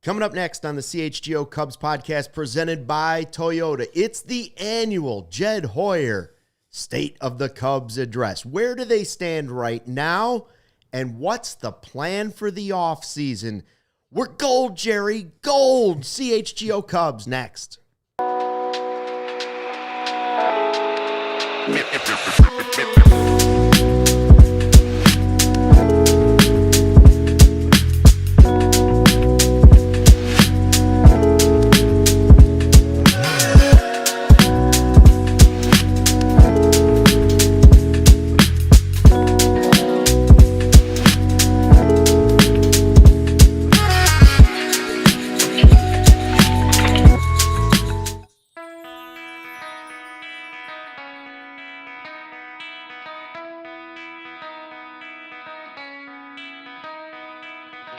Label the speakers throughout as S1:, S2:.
S1: Coming up next on the CHGO Cubs Podcast presented by Toyota, it's the annual Jed Hoyer State of the Cubs address. Where do they stand right now? And what's the plan for the offseason? We're gold, Jerry, gold. CHGO Cubs next.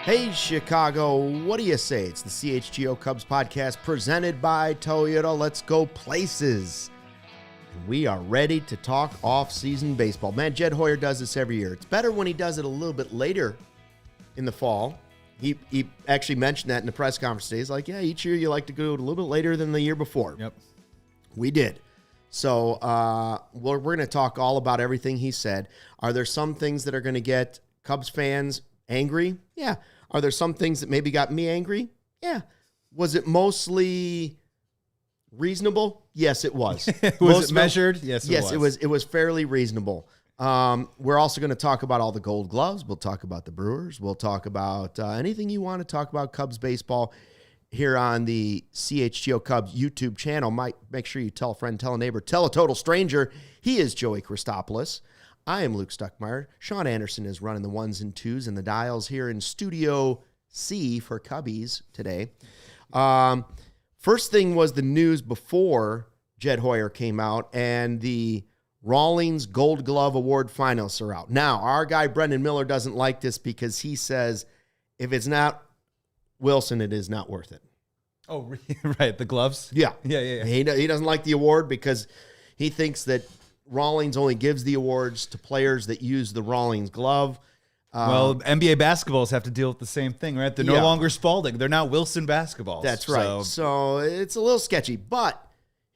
S1: Hey, Chicago, what do you say? It's the CHGO Cubs Podcast presented by Toyota. Let's go places. And we are ready to talk off-season baseball. Man, Jed Hoyer does this every year. It's better when he does it a little bit later in the fall. He actually mentioned that in the press conference today. He's like, yeah, each year you like to go a little bit later than the year before.
S2: Yep.
S1: We did. So we're going to talk all about everything he said. Are there some things that are going to get Cubs fans angry? Yeah. Are there some things that maybe got me angry? Yeah. Was it mostly reasonable? Yes, it was.
S2: Was it measured? Yes, it was.
S1: It was fairly reasonable. We're also going to talk about all the gold gloves. We'll talk about the Brewers. We'll talk about anything you want to talk about Cubs baseball here on the CHGO Cubs YouTube channel. Make sure you tell a friend, tell a neighbor, tell a total stranger. He is Joey Christopolous. I am Luke Stuckmeyer. Sean Anderson is running the ones and twos and the dials here in Studio C for Cubbies today. First thing was the news before Jed Hoyer came out, and the Rawlings Gold Glove Award finalists are out. Now, our guy Brendan Miller doesn't like this because he says if it's not Wilson, it is not worth it.
S2: Oh, right. The gloves?
S1: Yeah.
S2: Yeah.
S1: He doesn't like the award because he thinks that Rawlings only gives the awards to players that use the Rawlings glove.
S2: Well, NBA basketballs have to deal with the same thing, right? They're no longer Spalding. They're now Wilson basketballs.
S1: That's right. So it's a little sketchy. But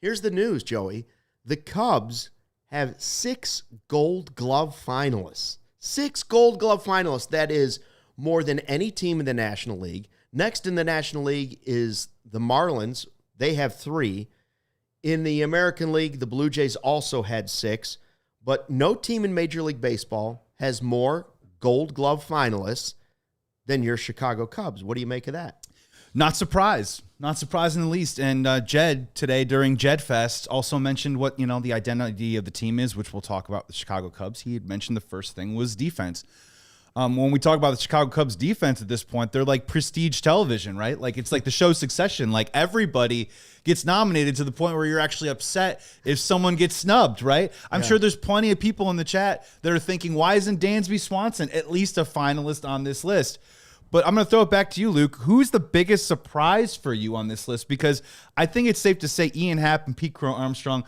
S1: here's the news, Joey. The Cubs have 6 Gold Glove finalists. 6 Gold Glove finalists. That is more than any team in the National League. Next in the National League is the Marlins. They have 3. In the American League, the Blue Jays also had 6, but no team in Major League Baseball has more Gold Glove finalists than your Chicago Cubs. What do you make of that?
S2: Not surprised in the least. And Jed today during Jed Fest also mentioned what the identity of the team is, which we'll talk about with the Chicago Cubs. He had mentioned the first thing was defense. When we talk about the Chicago Cubs defense at this point, they're like prestige television, right? Like it's like the show Succession. Like everybody gets nominated to the point where you're actually upset if someone gets snubbed, right? I'm sure there's plenty of people in the chat that are thinking, why isn't Dansby Swanson at least a finalist on this list? But I'm going to throw it back to you, Luke. Who's the biggest surprise for you on this list? Because I think it's safe to say Ian Happ and Pete Crow Armstrong.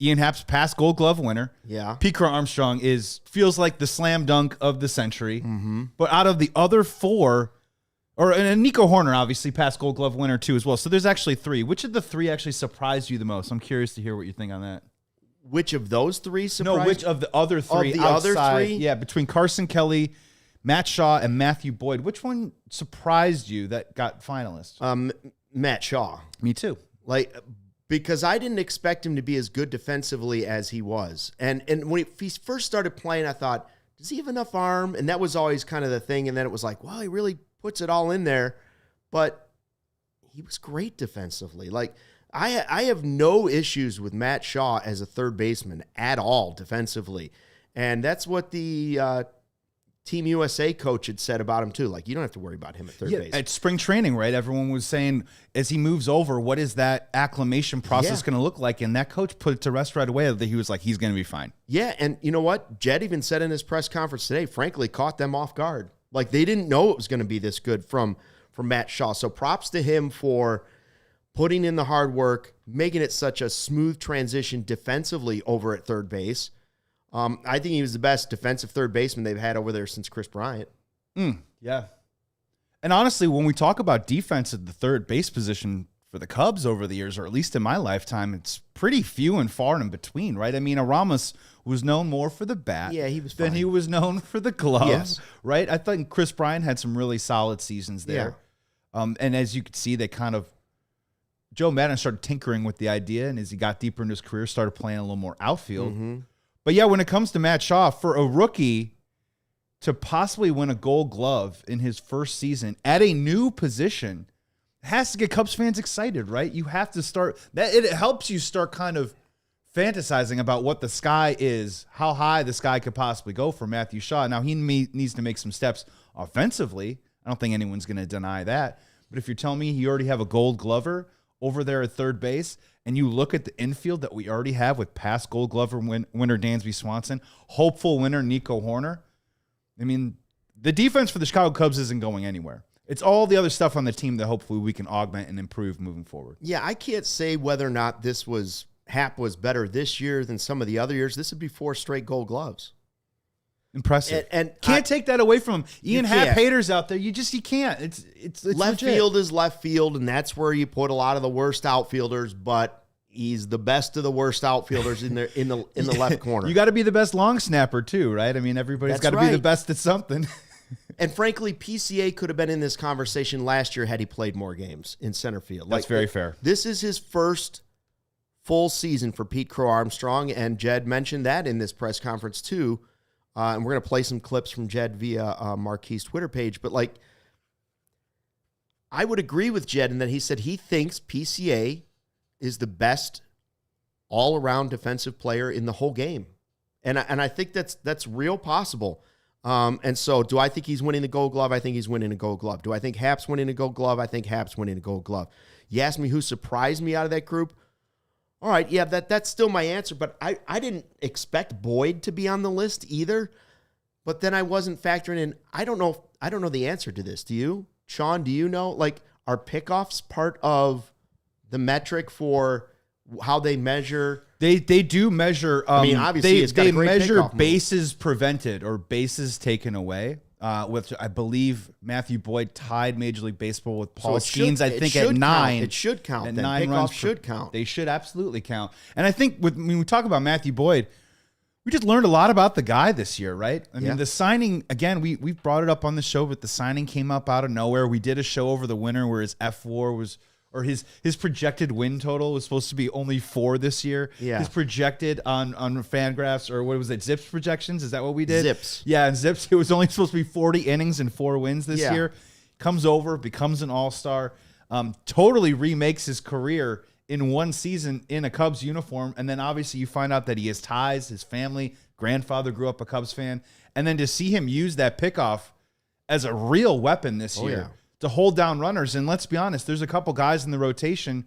S2: Ian Happ's past Gold Glove winner.
S1: Yeah.
S2: Pete Crow Armstrong feels like the slam dunk of the century.
S1: Mm-hmm.
S2: But out of the other 4, and Nico Horner, obviously, past Gold Glove winner too as well. So there's actually 3. Which of the 3 actually surprised you the most? I'm curious to hear what you think on that.
S1: Which of those 3 surprised?
S2: No, which of the other 3
S1: Of the
S2: outside,
S1: other 3?
S2: Yeah, between Carson Kelly, Matt Shaw, and Matthew Boyd. Which one surprised you that got finalists?
S1: Matt Shaw.
S2: Me too.
S1: Because I didn't expect him to be as good defensively as he was. And when he first started playing, I thought, does he have enough arm? And that was always kind of the thing. And then it was like, well, he really puts it all in there. But he was great defensively. Like, I have no issues with Matt Shaw as a third baseman at all defensively. And that's what the Team USA coach had said about him too. Like, you don't have to worry about him at third base.
S2: At spring training, right? Everyone was saying, as he moves over, what is that acclimation process going to look like? And that coach put it to rest right away that he was like, he's going to be fine.
S1: Yeah, and you know what? Jed even said in his press conference today, frankly, caught them off guard. Like, they didn't know it was going to be this good from Matt Shaw. So props to him for putting in the hard work, making it such a smooth transition defensively over at third base. I think he was the best defensive third baseman they've had over there since Chris Bryant.
S2: Yeah. And honestly, when we talk about defense at the third base position for the Cubs over the years, or at least in my lifetime, it's pretty few and far in between, right? I mean, Aramis was known more for the bat than he was known for the glove, right? I think Chris Bryant had some really solid seasons there. Yeah. And as you could see, Joe Maddon started tinkering with the idea, and as he got deeper into his career, started playing a little more outfield. Mm-hmm. But yeah, when it comes to Matt Shaw, for a rookie to possibly win a Gold Glove in his first season at a new position has to get Cubs fans excited, right? You have to start that. It helps you start kind of fantasizing about what the sky is, how high the sky could possibly go for Matthew Shaw. Now, he needs to make some steps offensively. I don't think anyone's going to deny that. But if you're telling me you already have a Gold Glover over there at third base, and you look at the infield that we already have with past Gold Glover winner Dansby Swanson, hopeful winner Nico Horner, I mean, the defense for the Chicago Cubs isn't going anywhere. It's all the other stuff on the team that hopefully we can augment and improve moving forward.
S1: Yeah, I can't say whether or not Hap was better this year than some of the other years. This would be 4 straight Gold Gloves.
S2: Impressive. And can't take that away from him. Ian Happ haters out there. You can't. It's
S1: left
S2: legit.
S1: Field is left field, and that's where you put a lot of the worst outfielders, but he's the best of the worst outfielders in the left corner.
S2: You got to be the best long snapper too, right? I mean, everybody's got to be the best at something.
S1: And frankly, PCA could have been in this conversation last year had he played more games in center field.
S2: That's very fair.
S1: This is his first full season for Pete Crow Armstrong, and Jed mentioned that in this press conference too. And we're going to play some clips from Jed via Marquis' Twitter page. But, I would agree with Jed in that he said he thinks PCA is the best all-around defensive player in the whole game. And I think that's real possible. And so do I think he's winning the Gold Glove? I think he's winning a Gold Glove. Do I think Hap's winning a Gold Glove? I think Hap's winning a Gold Glove. You asked me who surprised me out of that group. All right, yeah, that's still my answer, but I didn't expect Boyd to be on the list either. But then I wasn't factoring in. I don't know the answer to this. Do you? Sean, do you know? Are pickoffs part of the metric for how they measure?
S2: They do measure.
S1: Obviously, they
S2: measure bases prevented or bases taken away. Which I believe Matthew Boyd tied Major League Baseball with Paul Skeens, I think, at 9.
S1: It should count.
S2: At
S1: then.
S2: 9 runs
S1: should count.
S2: They should absolutely count. And I think when we talk about Matthew Boyd, we just learned a lot about the guy this year, right? I mean, the signing, again, we've brought it up on the show, but the signing came up out of nowhere. We did a show over the winter where his F4 was, or his projected win total was supposed to be only 4 this year.
S1: Yeah.
S2: His projected on Fangraphs, or what was it, Zips projections? Is that what we did?
S1: Zips.
S2: Yeah, and Zips, it was only supposed to be 40 innings and 4 wins this year. Comes over, becomes an all-star, totally remakes his career in one season in a Cubs uniform. And then obviously you find out that he has ties, his family, grandfather grew up a Cubs fan. And then to see him use that pickoff as a real weapon this year to hold down runners. And let's be honest, there's a couple guys in the rotation,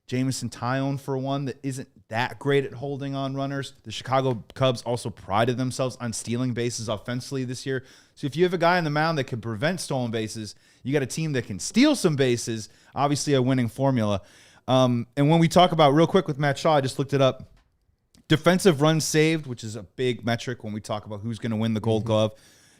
S2: Jameson Tyone for one, that isn't that great at holding on runners. The Chicago Cubs also prided themselves on stealing bases offensively this year. So if you have a guy on the mound that can prevent stolen bases, you got a team that can steal some bases, obviously a winning formula. And when we talk about, real quick with Matt Shaw, I just looked it up, defensive runs saved, which is a big metric when we talk about who's going to win the Gold Glove.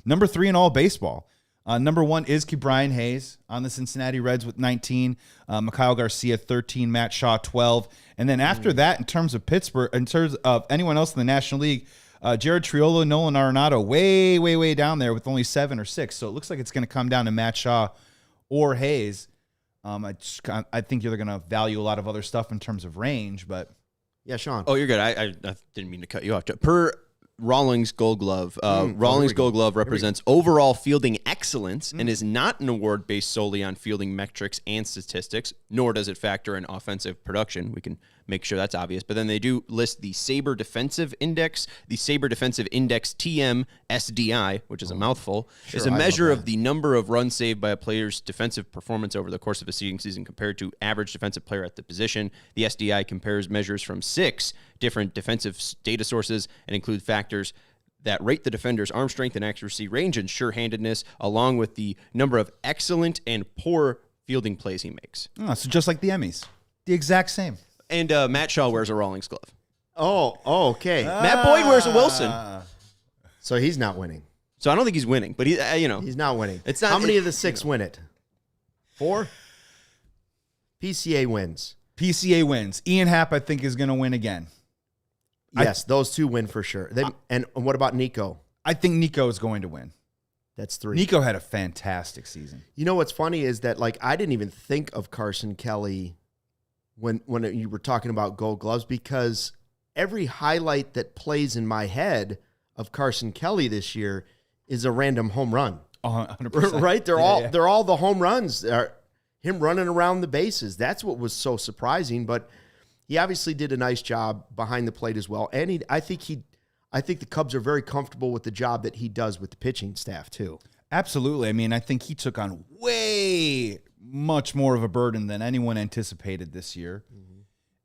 S2: Number 3 in all baseball. Number 1 is Brian Hayes on the Cincinnati Reds with 19, Mikhail Garcia 13, Matt Shaw 12. And then after that, in terms of Pittsburgh, in terms of anyone else in the National League, Jared Triolo, Nolan Arenado, way, way, way down there with only 7 or 6. So it looks like it's going to come down to Matt Shaw or Hayes. I think you're going to value a lot of other stuff in terms of range, but
S1: yeah, Sean.
S3: Oh, you're good. I didn't mean to cut you off. Per Rawlings Gold Glove, Rawlings Gold Glove represents overall fielding excellence and is not an award based solely on fielding metrics and statistics, nor does it factor in offensive production. We can make sure that's obvious. But then they do list the Sabre Defensive Index. The Sabre Defensive Index TM SDI, which is a mouthful, is a measure of the number of runs saved by a player's defensive performance over the course of a season compared to average defensive player at the position. The SDI compares measures from 6 different defensive data sources and include factors that rate the defender's arm strength and accuracy, range, and sure-handedness, along with the number of excellent and poor fielding plays he makes.
S2: Oh, so just like the Emmys. The exact same.
S3: And Matt Shaw wears a Rawlings glove.
S1: Oh, okay.
S3: Matt Boyd wears a Wilson.
S1: So he's not winning.
S3: So I don't think he's winning, but
S1: he's not winning.
S3: It's not.
S1: How many of the 6 win it? 4. PCA wins.
S2: PCA wins. Ian Happ, I think, is going to win again.
S1: Yes, those 2 win for sure. And what about Nico?
S2: I think Nico is going to win.
S1: That's 3.
S2: Nico had a fantastic season.
S1: You know what's funny is that I didn't even think of Carson Kelly when you were talking about Gold Gloves, because every highlight that plays in my head of Carson Kelly this year is a random home run.
S2: 100%.
S1: Right? They're all the home runs. Him running around the bases. That's what was so surprising. But he obviously did a nice job behind the plate as well. And I think the Cubs are very comfortable with the job that he does with the pitching staff too.
S2: Absolutely. I mean, I think he took on way much more of a burden than anyone anticipated this year. Mm-hmm.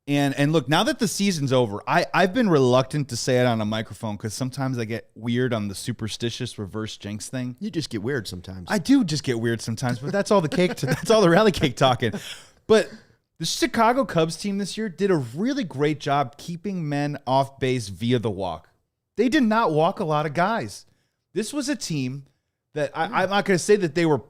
S2: And look, now that the season's over, I've been reluctant to say it on a microphone because sometimes I get weird on the superstitious reverse jinx thing.
S1: You just get weird sometimes.
S2: I do just get weird sometimes, but that's all the cake. That's all the rally cake talking. But the Chicago Cubs team this year did a really great job keeping men off base via the walk. They did not walk a lot of guys. This was a team that I'm not going to say that they were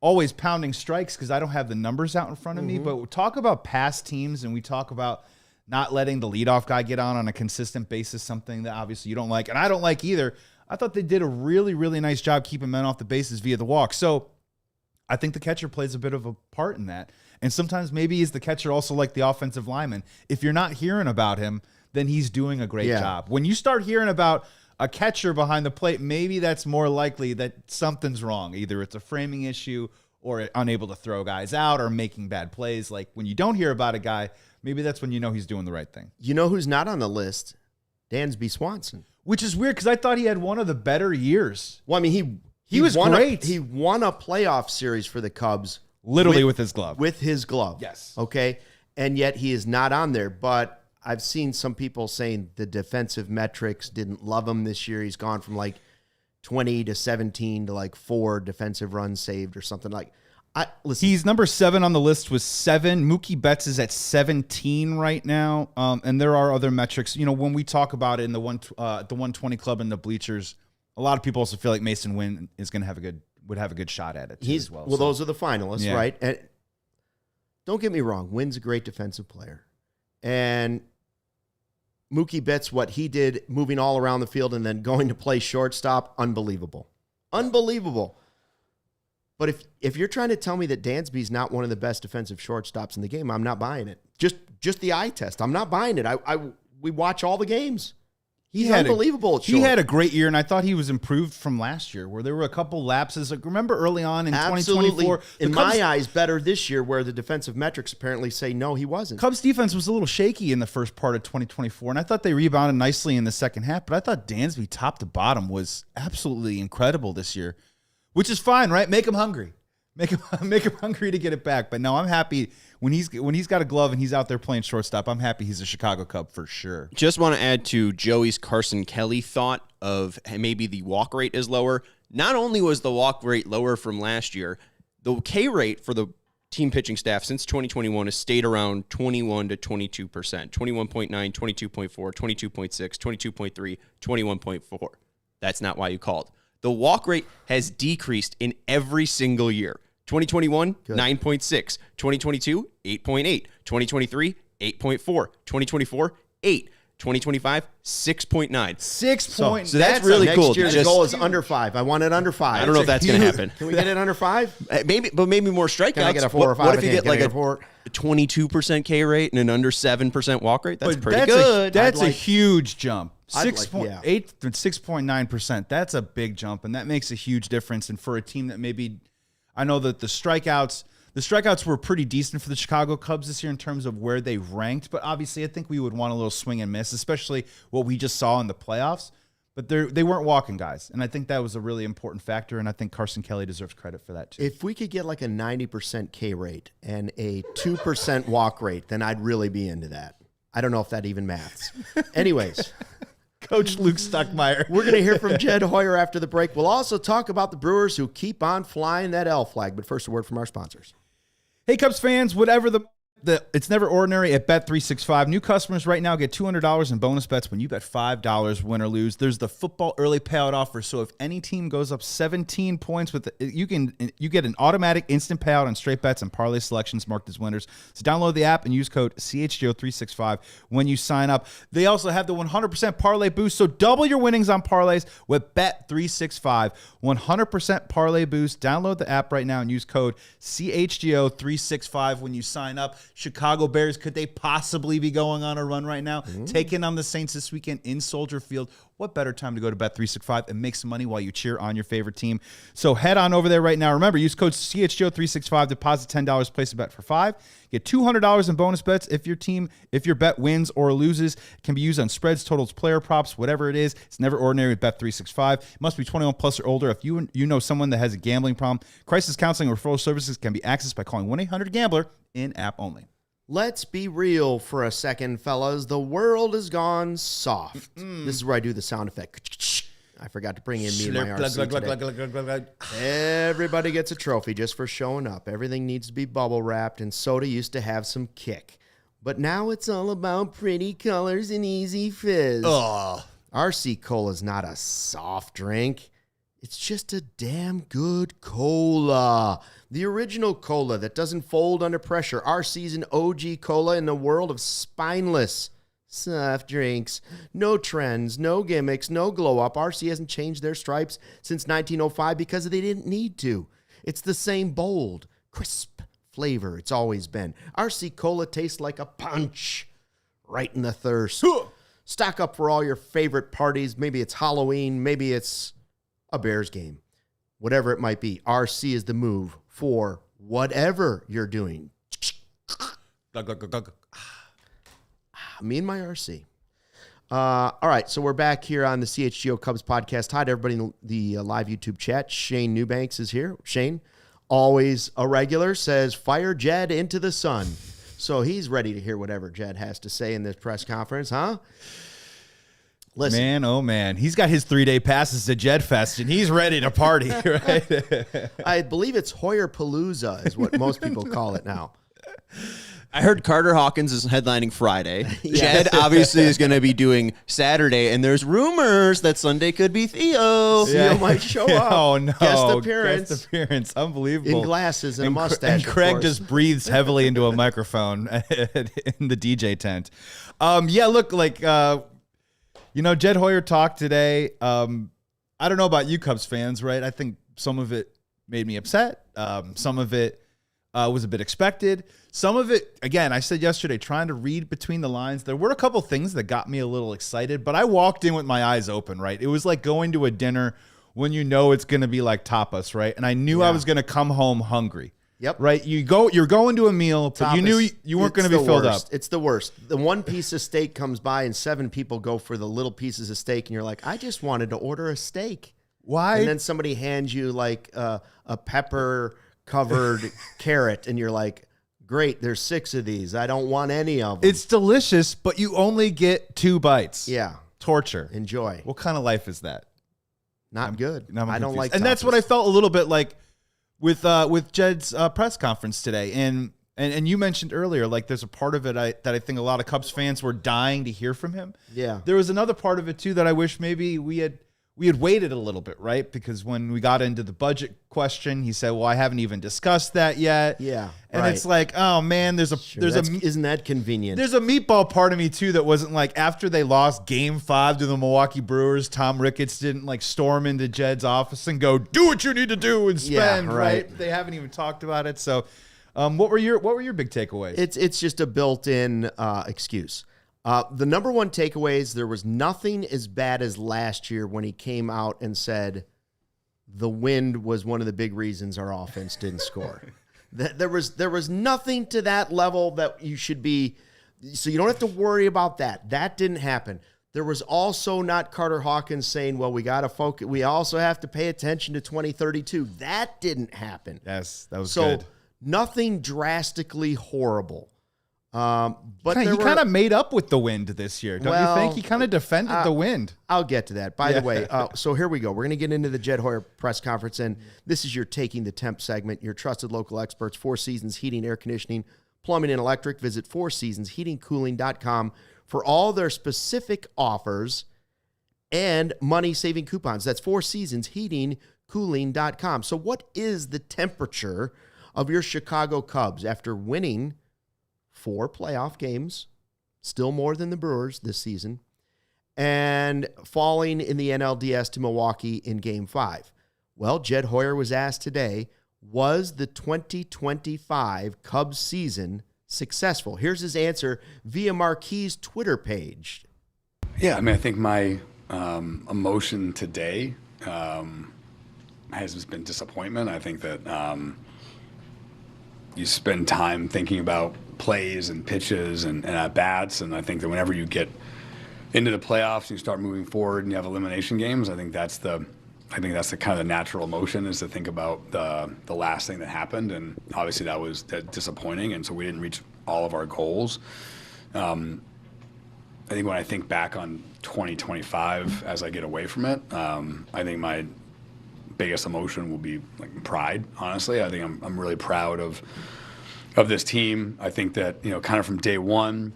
S2: always pounding strikes because I don't have the numbers out in front of me, but we talk about past teams and we talk about not letting the leadoff guy get on a consistent basis, something that obviously you don't like, and I don't like either. I thought they did a really, really nice job keeping men off the bases via the walk. So I think the catcher plays a bit of a part in that. And sometimes maybe is the catcher also like the offensive lineman. If you're not hearing about him, then he's doing a great job. When you start hearing about a catcher behind the plate, maybe that's more likely that something's wrong. Either it's a framing issue or unable to throw guys out or making bad plays. Like when you don't hear about a guy, maybe that's when you know he's doing the right thing.
S1: You know who's not on the list? Dansby Swanson.
S2: Which is weird because I thought he had one of the better years.
S1: Well, I mean, he was great. He won a playoff series for the Cubs.
S2: Literally with his glove.
S1: With his glove.
S2: Yes.
S1: Okay. And yet he is not on there. But I've seen some people saying the defensive metrics didn't love him this year. He's gone from 20 to 17 to 4 defensive runs saved or something listen.
S2: He's number 7 on the list with 7. Mookie Betts is at 17 right now. And there are other metrics. You know, when we talk about it in the 120 club and the bleachers, a lot of people also feel like Mason Wynn is going to would have a good shot at it as well.
S1: Well, those are the finalists, right? And don't get me wrong, Wynn's a great defensive player. And Mookie Betts, what he did moving all around the field and then going to play shortstop, unbelievable. Unbelievable. But if you're trying to tell me that Dansby's not one of the best defensive shortstops in the game, I'm not buying it. Just the eye test. I'm not buying it. We watch all the games. He's unbelievable.
S2: He had a great year, and I thought he was improved from last year, where there were a couple lapses. Remember early on in 2024?
S1: In my eyes, better this year, where the defensive metrics apparently say no, he wasn't.
S2: Cubs defense was a little shaky in the first part of 2024, and I thought they rebounded nicely in the second half, but I thought Dansby top to bottom was absolutely incredible this year, which is fine, right? Make him hungry. Make him hungry to get it back. But no, I'm happy when he's got a glove and he's out there playing shortstop. I'm happy he's a Chicago Cub for sure.
S3: Just want to add to Joey's Carson Kelly thought of maybe the walk rate is lower. Not only was the walk rate lower from last year, the K rate for the team pitching staff since 2021 has stayed around 21 to 22%. 21.9, 22.4, 22.6, 22.3, 21.4. That's not why you called. The walk rate has decreased in every single year. 2021, 9.6. 2022, 8.8. 2023, 8.4. 2024, 8. 2025, 6.9.
S2: 6 points.
S3: So that's really cool.
S1: Next year's goal is under 5. I want it under 5.
S3: I don't know if that's going to happen.
S1: Can we get it under 5?
S3: Maybe more strikeouts.
S1: Can I get a 4 or 5?
S3: What if you get a 22% K rate and an under 7% walk rate? That's pretty good.
S2: That's a huge jump. 6.8 to 6.9%. That's a big jump, and that makes a huge difference. And for a team that maybe, I know that the strikeouts were pretty decent for the Chicago Cubs this year in terms of where they ranked, but obviously I think we would want a little swing and miss, especially what we just saw in the playoffs. But they weren't walking guys, and I think that was a really important factor, and I think Carson Kelly deserves credit for that too.
S1: If we could get a 90% K rate and a 2% walk rate, then I'd really be into that. I don't know if that even maths. Anyways.
S2: Coach Luke Stuckmeyer.
S1: We're going to hear from Jed Hoyer after the break. We'll also talk about the Brewers who keep on flying that L flag. But first, a word from our sponsors.
S2: Hey, Cubs fans, whatever the It's never ordinary at Bet365. New customers right now get $200 in bonus bets when you bet $5 win or lose. There's the football early payout offer. So if any team goes up 17 points, you get an automatic instant payout on straight bets and parlay selections marked as winners. So download the app and use code CHGO365 when you sign up. They also have the 100% parlay boost. So double your winnings on parlays with Bet365. 100% parlay boost. Download the app right now and use code CHGO365 when you sign up. Chicago Bears, could they possibly be going on a run right now? Taking on the Saints this weekend in Soldier Field. What better time to go to Bet365 and make some money while you cheer on your favorite team? So head on over there right now. Remember, use code CHGO365, deposit $10, place a bet for $5. Get $200 in bonus bets if your bet wins or loses. It can be used on spreads, totals, player props, whatever it is. It's never ordinary with Bet365. It must be 21 plus or older. If you know someone that has a gambling problem, crisis counseling or referral services can be accessed by calling 1-800-GAMBLER in-app only.
S1: Let's be real for a second, fellas. The world has gone soft. This is where I do the sound effect. I forgot to bring in me and my RC today. Everybody gets a trophy just for showing up. Everything needs to be bubble wrapped, and soda used to have some kick. But now it's all about pretty colors and easy fizz. RC Cola is not a soft drink. It's just a damn good cola. The original cola that doesn't fold under pressure. RC's an OG cola in the world of spineless soft drinks. No trends, no gimmicks, no glow up. RC hasn't changed their stripes since 1905 because they didn't need to. It's the same bold, crisp flavor it's always been. RC Cola tastes like a punch right in the thirst. Stock up for all your favorite parties. Maybe it's Halloween. Maybe it's a Bears game. Whatever it might be, RC is the move for whatever you're doing. Me and my RC. All right, so we're back here on the CHGO Cubs podcast. Hi to everybody in the live YouTube chat. Shane Newbanks is here. Shane, always a regular, says, fire Jed into the sun. So he's ready to hear whatever Jed has to say in this press conference, huh? Listen.
S2: Man, oh man. He's got his 3-day passes to Jed Fest, and he's ready to party, right?
S1: I believe it's Hoyer Palooza is what most people call it now.
S3: I heard Carter Hawkins is headlining Friday. Jed obviously is going to be doing Saturday, and there's rumors that Sunday could be Theo.
S1: Theo might show up.
S2: Oh, no.
S1: Guest appearance.
S2: Unbelievable.
S1: In glasses and a mustache.
S2: And Craig just breathes heavily into a microphone in the DJ tent. Look, Jed Hoyer talked today. I don't know about you Cubs fans, right? I think some of it made me upset. Some of it was a bit expected. Some of it, again, I said yesterday, trying to read between the lines. There were a couple things that got me a little excited, but I walked in with my eyes open, right? It was like going to a dinner when you know it's going to be like tapas, right? And I knew I was going to come home hungry.
S1: Yep.
S2: Right? You're going to a meal, but you knew you weren't going to be filled up.
S1: It's the worst. The one piece of steak comes by and 7 people go for the little pieces of steak, and you're like, I just wanted to order a steak.
S2: Why?
S1: And then somebody hands you like a pepper-covered carrot, and you're like, great, there's 6 of these. I don't want any of them.
S2: It's delicious, but you only get 2 bites.
S1: Yeah.
S2: Torture.
S1: Enjoy.
S2: What kind of life is that?
S1: Not good.
S2: I
S1: don't like
S2: and
S1: tapas.
S2: that's what I felt a little bit like with Jed's press conference today. And you mentioned earlier, like there's a part of it that I think a lot of Cubs fans were dying to hear from him.
S1: Yeah.
S2: There was another part of it too that I wish maybe we had waited a little bit, right? Because when we got into the budget question, he said, "Well, I haven't even discussed that yet."
S1: Yeah.
S2: And it's like, oh man,
S1: isn't that convenient?
S2: There's a meatball part of me too that wasn't like after they lost Game 5 to the Milwaukee Brewers, Tom Ricketts didn't like storm into Jed's office and go, "Do what you need to do and spend."
S1: Yeah,
S2: right? They haven't even talked about it. So, what were your big takeaways?
S1: It's just a built-in excuse. The number one takeaway is there was nothing as bad as last year when he came out and said the wind was one of the big reasons our offense didn't score. There was nothing to that level that you should be, so you don't have to worry about that. That didn't happen. There was also not Carter Hawkins saying, well, we got to focus. We also have to pay attention to 2032. That didn't happen.
S2: Yes, that was good.
S1: So nothing drastically horrible. But
S2: he kind of made up with the wind this year, don't you think? He kind of defended the wind.
S1: I'll get to that. By the way, so here we go. We're going to get into the Jed Hoyer press conference, and this is your Taking the Temp segment, your trusted local experts, 4 Seasons Heating, Air Conditioning, Plumbing and Electric. Visit fourseasonsheatingcooling.com for all their specific offers and money-saving coupons. That's fourseasonsheatingcooling.com. So what is the temperature of your Chicago Cubs after winning 4 playoff games, still more than the Brewers this season, and falling in the NLDS to Milwaukee in Game 5? Well, Jed Hoyer was asked today, was the 2025 Cubs season successful? Here's his answer via Marquis' Twitter page.
S4: Yeah, I mean, I think my emotion today has been disappointment. I think that you spend time thinking about plays and pitches and at-bats, and I think that whenever you get into the playoffs and you start moving forward and you have elimination games, I think that's the kind of the natural emotion, is to think about the last thing that happened, and obviously that was disappointing, and so we didn't reach all of our goals. I think when I think back on 2025 as I get away from it, I think my biggest emotion will be like pride. Honestly, I think I'm really proud of this team. I think that, you know, kind of from day one,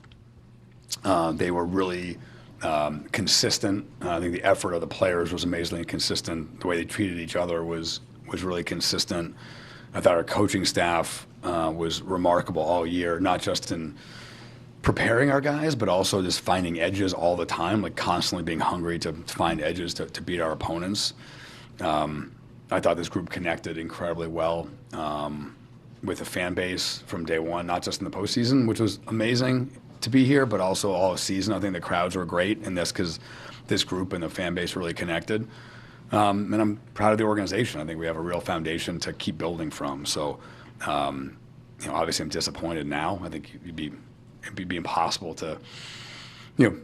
S4: they were really consistent. I think the effort of the players was amazingly consistent. The way they treated each other was really consistent. I thought our coaching staff was remarkable all year, not just in preparing our guys, but also just finding edges all the time, like constantly being hungry to find edges to beat our opponents. I thought this group connected incredibly well with the fan base from day one, not just in the postseason, which was amazing to be here, but also all season. I think the crowds were great in this because this group and the fan base really connected. And I'm proud of the organization. I think we have a real foundation to keep building from. So, you know, obviously I'm disappointed now. I think it'd be impossible to, you know,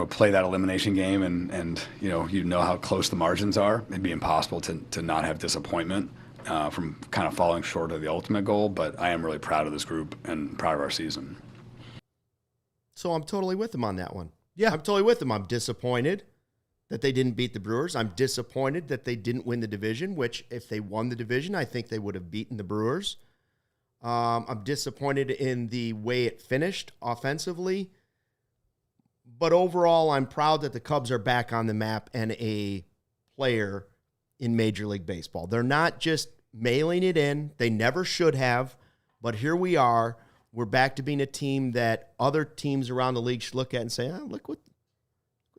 S4: play that elimination game and you know how close the margins are. It'd be impossible to not have disappointment from kind of falling short of the ultimate goal. But I am really proud of this group and proud of our season.
S1: So I'm totally with him on that one.
S2: Yeah.
S1: I'm totally with him. I'm disappointed that they didn't beat the Brewers. I'm disappointed that they didn't win the division, which if they won the division, I think they would have beaten the Brewers. I'm disappointed in the way it finished offensively. But overall, I'm proud that the Cubs are back on the map and a player in Major League Baseball. They're not just mailing it in. They never should have. But here we are. We're back to being a team that other teams around the league should look at and say, oh, look what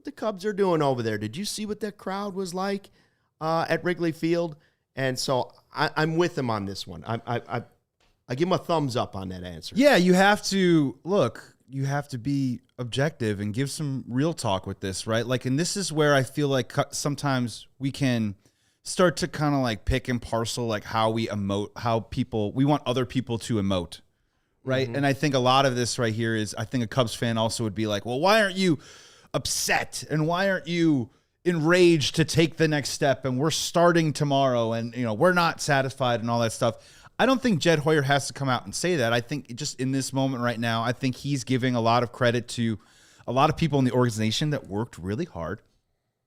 S1: the Cubs are doing over there. Did you see what that crowd was like at Wrigley Field? And so I'm with them on this one. I give them a thumbs up on that answer.
S2: Yeah, you have to be objective and give some real talk with this, right? Like, and this is where I feel like sometimes we can start to kind of like pick and parcel like how we emote, we want other people to emote, right? Mm-hmm. And I think a lot of this right here is, I think a Cubs fan also would be like, well, why aren't you upset? And why aren't you enraged to take the next step? And we're starting tomorrow and, you know, we're not satisfied and all that stuff. I don't think Jed Hoyer has to come out and say that. I think just in this moment right now, I think he's giving a lot of credit to a lot of people in the organization that worked really hard.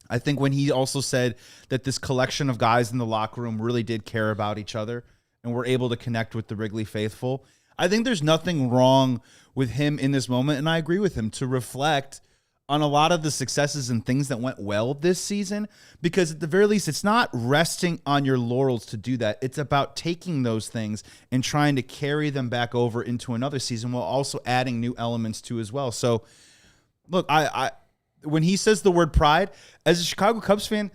S2: I think when he also said that this collection of guys in the locker room really did care about each other and were able to connect with the Wrigley faithful, I think there's nothing wrong with him in this moment. And I agree with him to reflect on a lot of the successes and things that went well this season, because at the very least, it's not resting on your laurels to do that. It's about taking those things and trying to carry them back over into another season while also adding new elements to as well. So look, I when he says the word pride, as a Chicago Cubs fan,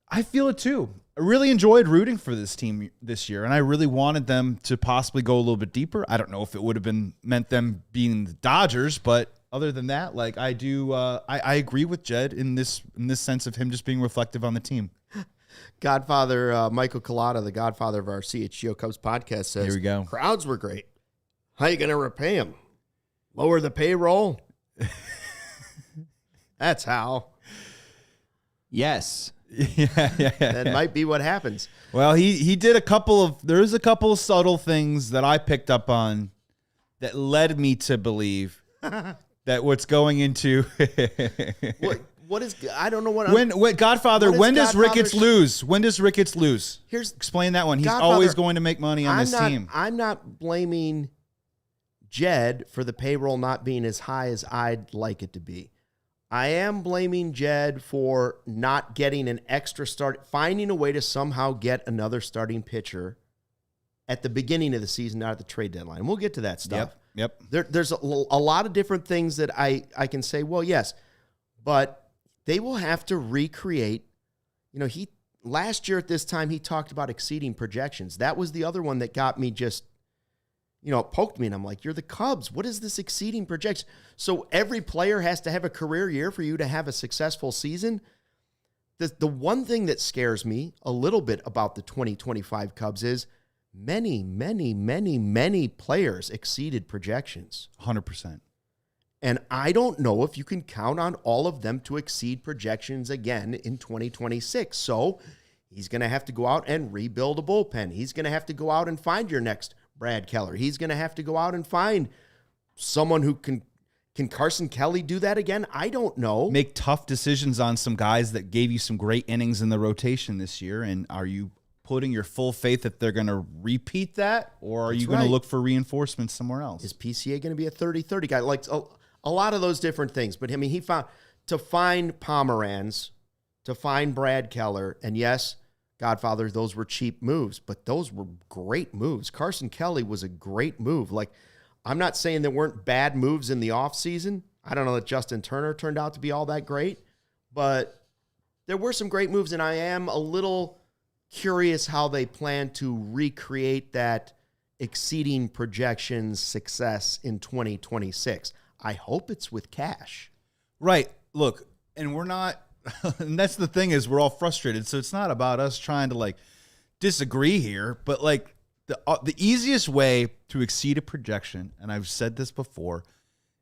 S2: I feel it too. I really enjoyed rooting for this team this year, and I really wanted them to possibly go a little bit deeper. I don't know if it would have meant them being the Dodgers, but other than that, like I do, I agree with Jed in this sense of him just being reflective on the team.
S1: Godfather Michael Collada, the godfather of our CHGO Cubs podcast, says,
S2: here we go.
S1: Crowds were great. How you going to repay them? Lower the payroll? That's how.
S3: Yes.
S2: Yeah.
S1: That might be what happens.
S2: Well, he did there's a couple of subtle things that I picked up on that led me to believe that what's going into
S1: what is, I don't know what
S2: Godfather, when does Ricketts lose? When does Ricketts lose? Explain that one. He's always going to make money on this team.
S1: I'm not blaming Jed for the payroll not being as high as I'd like it to be. I am blaming Jed for not getting an extra start, finding a way to somehow get another starting pitcher at the beginning of the season, not at the trade deadline. And we'll get to that stuff.
S2: Yep.
S1: There's a lot of different things that I can say, well, yes, but they will have to recreate. Last year at this time, he talked about exceeding projections. That was the other one that got me just, poked me. And I'm like, you're the Cubs. What is this exceeding projection? So every player has to have a career year for you to have a successful season. The one thing that scares me a little bit about the 2025 Cubs is many, many, many, many players exceeded projections.
S2: 100%.
S1: And I don't know if you can count on all of them to exceed projections again in 2026. So he's going to have to go out and rebuild a bullpen. He's going to have to go out and find your next Brad Keller. He's going to have to go out and find someone who can Carson Kelly do that again? I don't know.
S2: Make tough decisions on some guys that gave you some great innings in the rotation this year. And are you putting your full faith that they're going to repeat that? Or are you going to look for reinforcements somewhere else?
S1: Is PCA going to be a 30-30 guy? Like a lot of those different things. But, he found to find Pomeranz, to find Brad Keller, and yes, Godfather, those were cheap moves, but those were great moves. Carson Kelly was a great move. Like, I'm not saying there weren't bad moves in the offseason. I don't know that Justin Turner turned out to be all that great, but there were some great moves, and I am a little curious how they plan to recreate that exceeding projections success in 2026. I hope it's with cash.
S2: Right. Look, and we're not, and that's the thing is we're all frustrated. So it's not about us trying to disagree here, but the easiest way to exceed a projection, and I've said this before,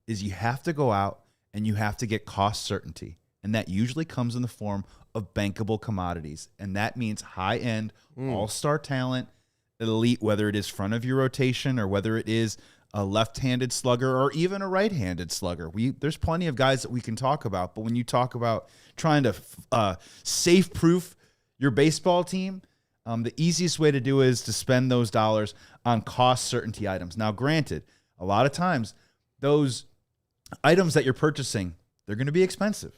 S2: is you have to go out and you have to get cost certainty. And that usually comes in the form of bankable commodities. And that means high-end, all-star talent, elite, whether it is front of your rotation or whether it is a left-handed slugger or even a right-handed slugger. There's plenty of guys that we can talk about, but when you talk about trying to safe-proof your baseball team, the easiest way to do it is to spend those dollars on cost certainty items. Now, granted, a lot of times those items that you're purchasing, they're going to be expensive.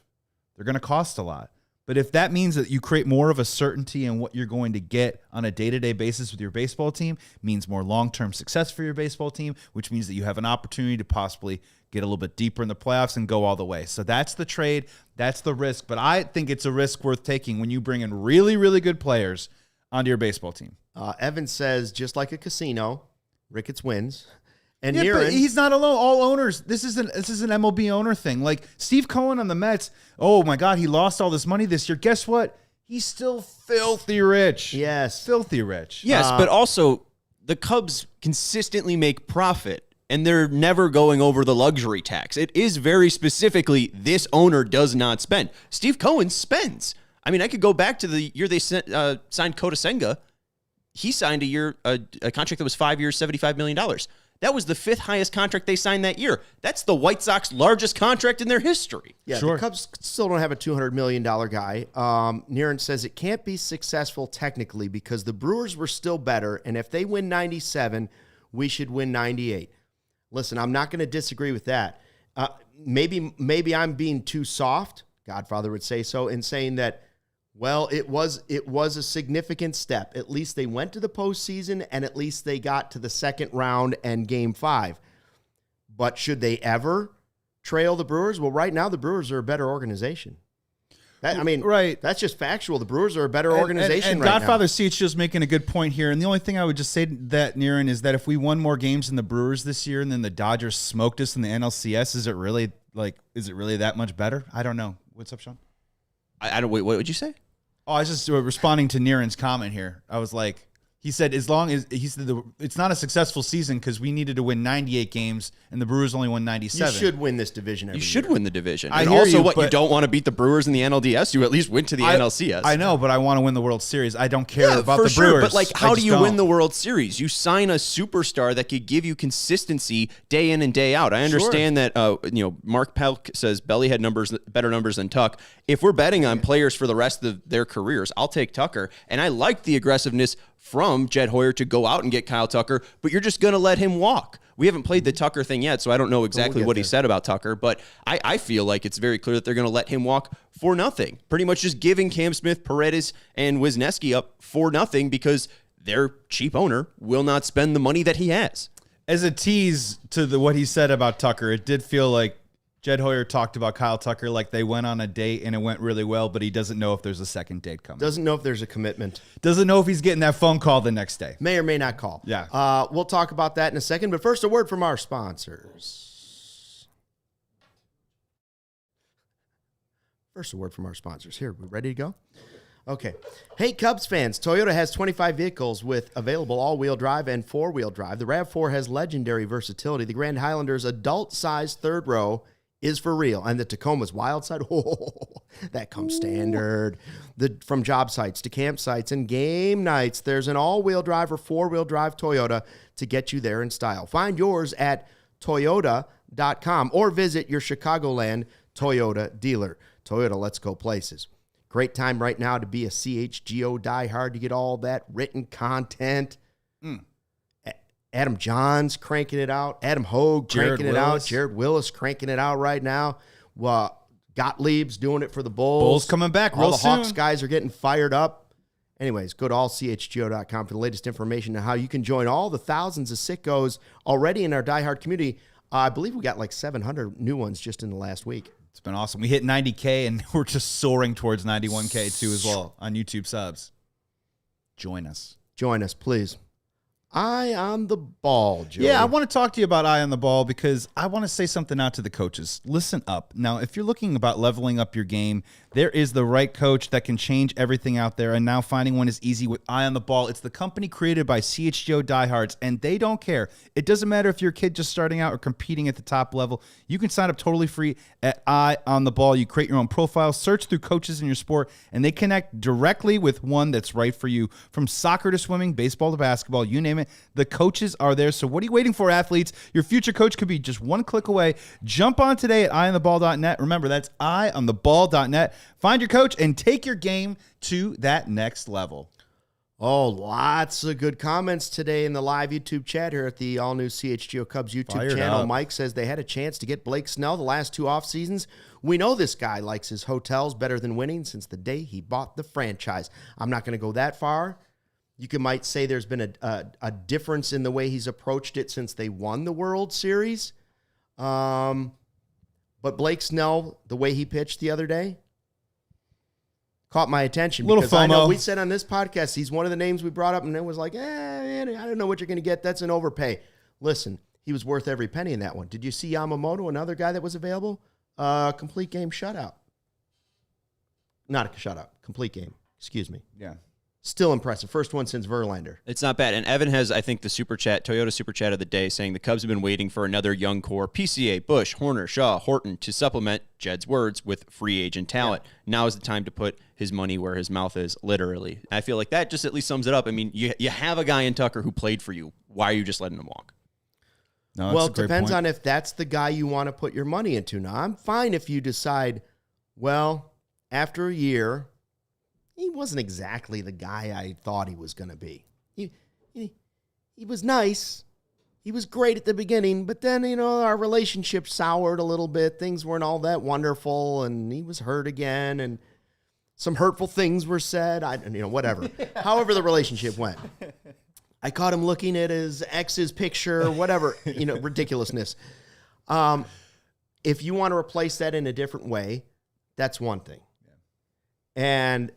S2: They're going to cost a lot. But if that means that you create more of a certainty in what you're going to get on a day-to-day basis with your baseball team, means more long-term success for your baseball team, which means that you have an opportunity to possibly get a little bit deeper in the playoffs and go all the way. So that's the trade. That's the risk. But I think it's a risk worth taking when you bring in really, really good players onto your baseball team.
S1: Evan says, just like a casino, Ricketts wins. And
S2: yeah, but he's not alone. All owners. This is an MLB owner thing. Like Steve Cohen on the Mets. Oh my God, he lost all this money this year. Guess what? He's still filthy rich.
S1: Yes,
S2: filthy rich.
S3: Yes, but also the Cubs consistently make profit, and they're never going over the luxury tax. It is very specifically this owner does not spend. Steve Cohen spends. I mean, I could go back to the year they signed Kota Senga. He signed a contract that was 5 years, $75 million. That was the fifth highest contract they signed that year. That's the White Sox largest contract in their history.
S1: Yeah, sure. The Cubs still don't have a $200 million guy. Niren says it can't be successful technically because the Brewers were still better, and if they win 97, we should win 98. Listen, I'm not going to disagree with that. Maybe I'm being too soft, Godfather would say so, in saying that, well, it was a significant step. At least they went to the postseason, and at least they got to the second round and Game 5. But should they ever trail the Brewers? Well, right now the Brewers are a better organization.
S2: Right.
S1: That's just factual. The Brewers are a better organization
S2: and
S1: right now.
S2: Godfather CHGO is making a good point here. And the only thing I would just say that, Niren, is that if we won more games than the Brewers this year and then the Dodgers smoked us in the NLCS, is it really that much better? I don't know. What's up, Sean?
S3: I don't. Wait, what would you say?
S2: Oh, I was just responding to Niren's comment here. I was like, he said, it's not a successful season because we needed to win 98 games and the Brewers only won 97.
S1: You should win this division every
S3: year. You should win the division.
S2: I
S3: and
S2: hear
S3: also,
S2: you,
S3: you don't want to beat the Brewers in the NLDS? You at least went to the NLCS.
S2: I know, but I want to win the World Series. I don't care about the Brewers.
S3: But how do you win the World Series? You sign a superstar that could give you consistency day in and day out. I understand that Mark Pelk says Belly had better numbers than Tuck. If we're betting on players for the rest of their careers, I'll take Tucker. And I like the aggressiveness from Jed Hoyer to go out and get Kyle Tucker, but you're just going to let him walk. We haven't played the Tucker thing yet, so I don't know exactly what he said about Tucker, but I feel like it's very clear that they're going to let him walk for nothing. Pretty much just giving Cam Smith, Paredes, and Wisniewski up for nothing because their cheap owner will not spend the money that he has.
S2: As a tease to what he said about Tucker, it did feel like Jed Hoyer talked about Kyle Tucker like they went on a date and it went really well, but he doesn't know if there's a second date coming.
S1: Doesn't know if there's a commitment.
S2: Doesn't know if he's getting that phone call the next day.
S1: May or may not call.
S2: Yeah.
S1: We'll talk about that in a second, but first a word from our sponsors. Here, we ready to go? Okay. Hey, Cubs fans, Toyota has 25 vehicles with available all-wheel drive and four-wheel drive. The RAV4 has legendary versatility. The Grand Highlander's adult-sized third row is for real. And the Tacoma's wild side, that comes standard. From job sites to campsites and game nights, there's an all-wheel drive or four-wheel drive Toyota to get you there in style. Find yours at Toyota.com or visit your Chicagoland Toyota dealer. Toyota, let's go places. Great time right now to be a CHGO diehard to get all that written content. Adam Johns cranking it out. Adam Hogue cranking it out. Jared Willis cranking it out right now. Gottlieb's doing it for the Bulls.
S2: Bulls coming back real soon.
S1: All the Hawks guys are getting fired up. Anyways, go to allchgo.com for the latest information on how you can join all the thousands of sickos already in our diehard community. I believe we got like 700 new ones just in the last week.
S2: It's been awesome. We hit 90K, and we're just soaring towards 91K, too, as well, on YouTube subs. Join us.
S1: Join us, please. Eye on the ball, Joey.
S2: Yeah, I want to talk to you about eye on the ball because I want to say something out to the coaches. Listen up. Now, if you're looking about leveling up your game, there is the right coach that can change everything out there, and now finding one is easy with Eye on the Ball. It's the company created by CHGO diehards, and they don't care. It doesn't matter if you're a kid just starting out or competing at the top level. You can sign up totally free at Eye on the Ball. You create your own profile, search through coaches in your sport, and they connect directly with one that's right for you. From soccer to swimming, baseball to basketball, you name it, the coaches are there. So what are you waiting for, athletes? Your future coach could be just one click away. Jump on today at eyeontheball.net. Remember, that's eyeontheball.net. Find your coach and take your game to that next level.
S1: Oh, lots of good comments today in the live YouTube chat here at the all-new CHGO Cubs YouTube channel. Mike says they had a chance to get Blake Snell the last two off seasons. We know this guy likes his hotels better than winning since the day he bought the franchise. I'm not going to go that far. You might say there's been a difference in the way he's approached it since they won the World Series. But Blake Snell, the way he pitched the other day, caught my attention. Because I know we said on this podcast, he's one of the names we brought up, and it was like, I don't know what you're going to get. That's an overpay. Listen, he was worth every penny in that one. Did you see Yamamoto, another guy that was available? Complete game shutout. Not a shutout, complete game. Excuse me.
S2: Yeah.
S1: Still impressive. First one since Verlander.
S3: It's not bad. And Evan has, I think, the super chat, Toyota super chat of the day, saying the Cubs have been waiting for another young core, PCA, Bush, Horner, Shaw, Horton, to supplement Jed's words with free agent talent. Yeah. Now is the time to put his money where his mouth is, literally. I feel like that just at least sums it up. I mean, you have a guy in Tucker who played for you. Why are you just letting him walk?
S2: No,
S1: well, it depends on if that's the guy you want to put your money into. Now, I'm fine if you decide, well, after a year, he wasn't exactly the guy I thought he was going to be. He was nice. He was great at the beginning, but then, our relationship soured a little bit. Things weren't all that wonderful, and he was hurt again, and some hurtful things were said. Whatever. However the relationship went. I caught him looking at his ex's picture, whatever, ridiculousness. If you want to replace that in a different way, that's one thing. Yeah. And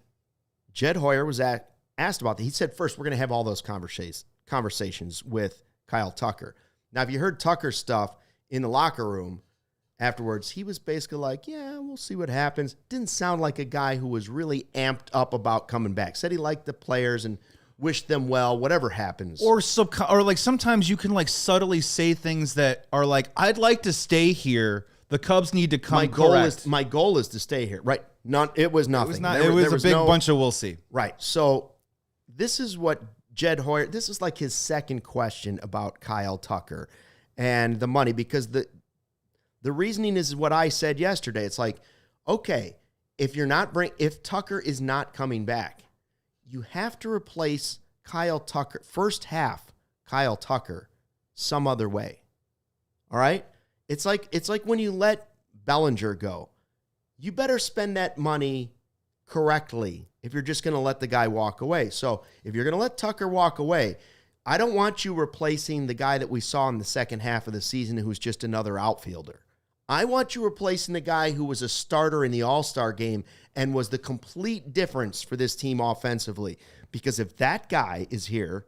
S1: Jed Hoyer was asked about that. He said, first, we're going to have all those conversations with Kyle Tucker. Now, if you heard Tucker's stuff in the locker room afterwards, he was basically like, yeah, we'll see what happens. Didn't sound like a guy who was really amped up about coming back. Said he liked the players and wished them well, whatever happens.
S2: Or like sometimes you can like subtly say things that are like, I'd like to stay here. The Cubs need to come.
S1: My goal is to stay here. Right. It was nothing.
S2: It was a big bunch of we'll see.
S1: Right. So this is what Jed Hoyer, this is like his second question about Kyle Tucker and the money, because the reasoning is what I said yesterday. It's like, okay, if Tucker is not coming back, you have to replace Kyle Tucker, first half Kyle Tucker, some other way. All right? It's like when you let Bellinger go. You better spend that money correctly if you're just going to let the guy walk away. So if you're going to let Tucker walk away, I don't want you replacing the guy that we saw in the second half of the season who's just another outfielder. I want you replacing the guy who was a starter in the All-Star game and was the complete difference for this team offensively. Because if that guy is here,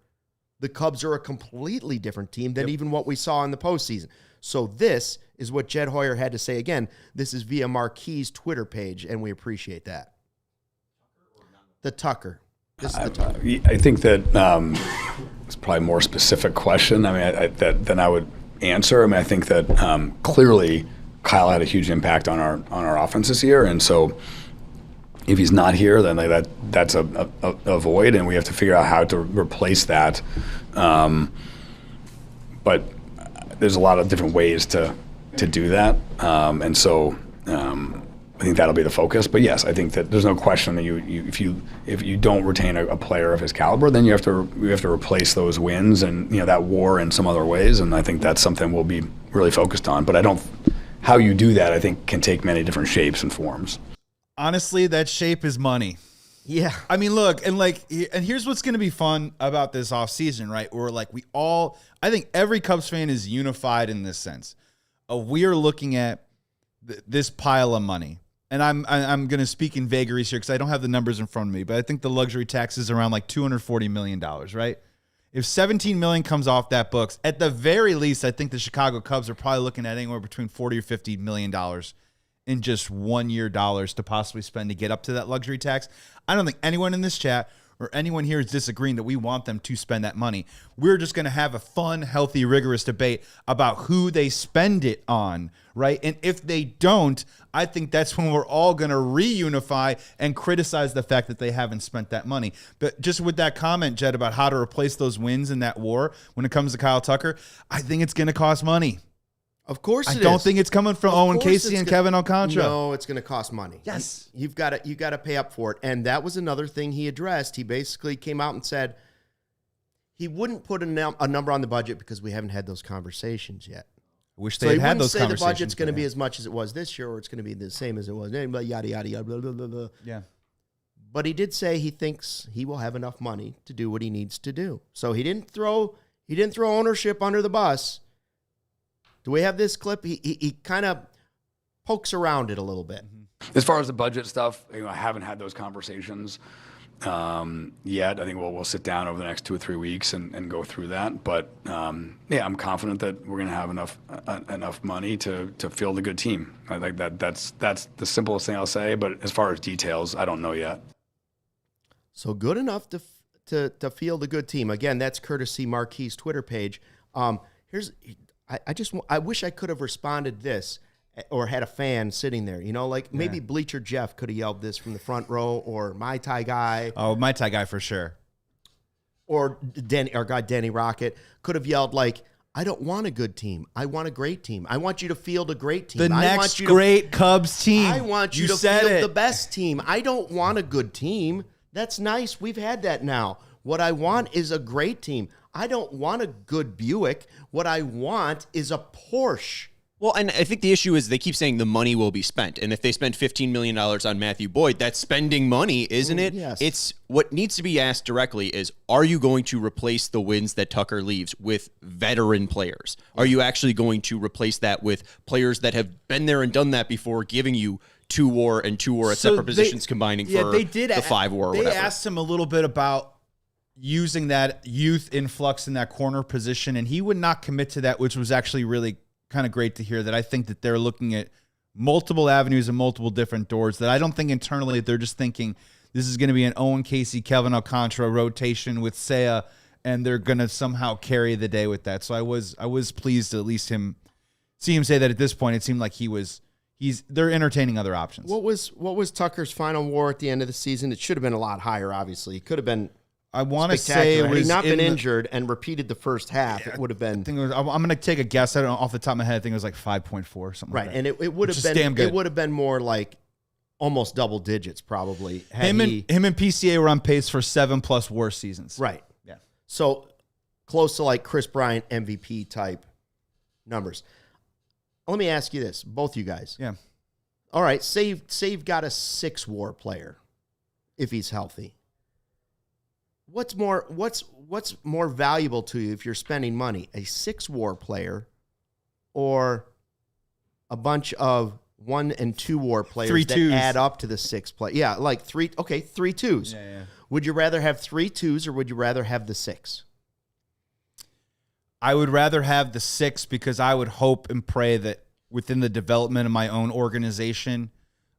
S1: the Cubs are a completely different team than even what we saw in the postseason. So this is what Jed Hoyer had to say. Again, this is via Marquis' Twitter page, and we appreciate that. The Tucker. This is the Tucker.
S4: I think that it's probably a more specific question. I mean, than I would answer. I mean, I think that clearly Kyle had a huge impact on our offense this year, and so if he's not here, then that's a void, and we have to figure out how to replace that. But there's a lot of different ways to do that, and so I think that'll be the focus. But yes, I think that there's no question that if you don't retain a player of his caliber, then you have to replace those wins and that WAR in some other ways, and I think that's something we'll be really focused on. But how you do that, I think, can take many different shapes and forms.
S2: Honestly, that shape is money.
S1: Yeah.
S2: I mean, look, and here's what's going to be fun about this offseason, right? Where I think every Cubs fan is unified in this sense. We are looking at this pile of money. And I'm going to speak in vagaries here because I don't have the numbers in front of me, but I think the luxury tax is around like $240 million, right? If $17 million comes off that books, at the very least, I think the Chicago Cubs are probably looking at anywhere between $40 or $50 million in just 1 year dollars to possibly spend to get up to that luxury tax. I don't think anyone in this chat or anyone here is disagreeing that we want them to spend that money. We're just going to have a fun, healthy, rigorous debate about who they spend it on, right? And if they don't, I think that's when we're all going to reunify and criticize the fact that they haven't spent that money. But just with that comment, Jed, about how to replace those wins in that WAR when it comes to Kyle Tucker, I think it's going to cost money.
S1: Of course it is.
S2: I don't think it's coming from Owen Casey and Kevin Alcantara.
S1: No, it's going to cost money.
S2: Yes.
S1: You've got to pay up for it. And that was another thing he addressed. He basically came out and said he wouldn't put a number on the budget because we haven't had those conversations yet.
S2: Wish they had those conversations.
S1: So he wouldn't say the budget's going to be as much as it was this year or it's going to be the same as it was. Yada, yada, yada, blah, blah, blah, blah.
S2: Yeah.
S1: But he did say he thinks he will have enough money to do what he needs to do. So he didn't throw ownership under the bus. Do we have this clip? He kind of pokes around it a little bit.
S4: As far as the budget stuff, I haven't had those conversations yet. I think we'll sit down over the next 2 or 3 weeks and go through that. But I'm confident that we're going to have enough money to field a good team. I think that's the simplest thing I'll say. But as far as details, I don't know yet.
S1: So good enough to field a good team. Again, that's courtesy Marquis' Twitter page. I wish I could have responded this or had a fan sitting there, maybe Bleacher Jeff could have yelled this from the front row or Mai Tai Guy.
S2: Oh, Mai Tai Guy for sure.
S1: Or Danny Rocket could have yelled I don't want a good team. I want a great team. I want you to field a great team.
S2: The next great Cubs team.
S1: I want you to field the best team. I don't want a good team. That's nice. We've had that now. What I want is a great team. I don't want a good Buick. What I want is a Porsche.
S3: Well, and I think the issue is they keep saying the money will be spent. And if they spend $15 million on Matthew Boyd, that's spending money, isn't it?
S1: Yes.
S3: It's what needs to be asked directly is, are you going to replace the wins that Tucker leaves with veteran players? Are you actually going to replace that with players that have been there and done that before, giving you 2 WAR and 2 WAR at separate positions, combining for the 5 WAR or whatever?
S2: They asked him a little bit about using that youth influx in that corner position, and he would not commit to that, which was actually really kind of great to hear. That I think that they're looking at multiple avenues and multiple different doors, that I don't think internally they're just thinking this is going to be an Owen Casey, Kevin Alcantara rotation with Seiya, and they're going to somehow carry the day with that. So I was pleased to at least see him say that at this point. It seemed like they're entertaining other options.
S1: What was Tucker's final WAR at the end of the season? It should have been a lot higher, obviously. It could have been
S2: I want to say it was
S1: had he not been injured and repeated the first half, it would have been.
S2: I'm going to take a guess. I don't know, off the top of my head. I think it was like 5.4 something.
S1: Right,
S2: like that.
S1: and it would have been damn good. It would have been more like almost double digits probably.
S2: Him and PCA were on pace for 7+ WAR seasons.
S1: Right.
S2: Yeah.
S1: So close to like Chris Bryant MVP type numbers. let me ask you this, both you guys.
S2: Yeah.
S1: All right, say you've got a 6 WAR player if he's healthy. What's more valuable to you if you're spending money, a 6 WAR player or a bunch of 1 and 2 WAR players
S2: 3
S1: that
S2: twos.
S1: add up to the 6 play? Yeah, like 3 twos.
S2: Yeah.
S1: Would you rather have 3 twos or would you rather have the 6?
S2: I would rather have the 6 because I would hope and pray that within the development of my own organization,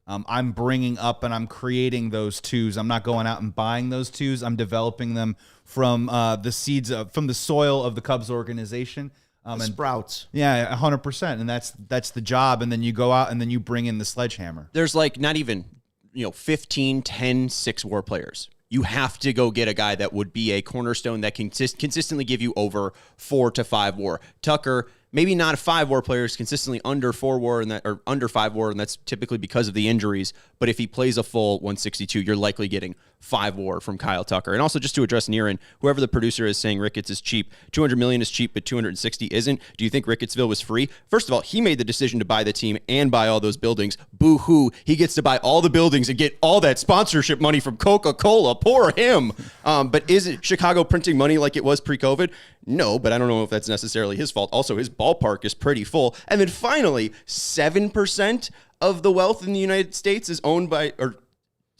S2: I'm bringing up and I'm creating those 2s. I'm not going out and buying those 2s. I'm developing them from the seeds from the soil of the Cubs organization.
S1: And sprouts.
S2: Yeah, 100%. And that's the job. And then you go out and then you bring in the sledgehammer.
S3: There's like not even 15, 10, 6 WAR players. You have to go get a guy that would be a cornerstone that can consistently give you over 4 to 5 WAR. Tucker, maybe not a 5 WAR player, is consistently under 4 WAR or under 5 WAR, and that's typically because of the injuries. But if he plays a full 162, you're likely getting 5 WAR from Kyle Tucker. And also, just to address Niren, whoever the producer is saying Ricketts is cheap, $200 million is cheap, but $260 isn't. Do you think Rickettsville was free? First of all, he made the decision to buy the team and buy all those buildings. Boo-hoo. He gets to buy all the buildings and get all that sponsorship money from Coca-Cola. Poor him. But is it Chicago printing money like it was pre-COVID? No, but I don't know if that's necessarily his fault. Also, his ballpark is pretty full. And then finally, 7% of the wealth in the United States is owned by, or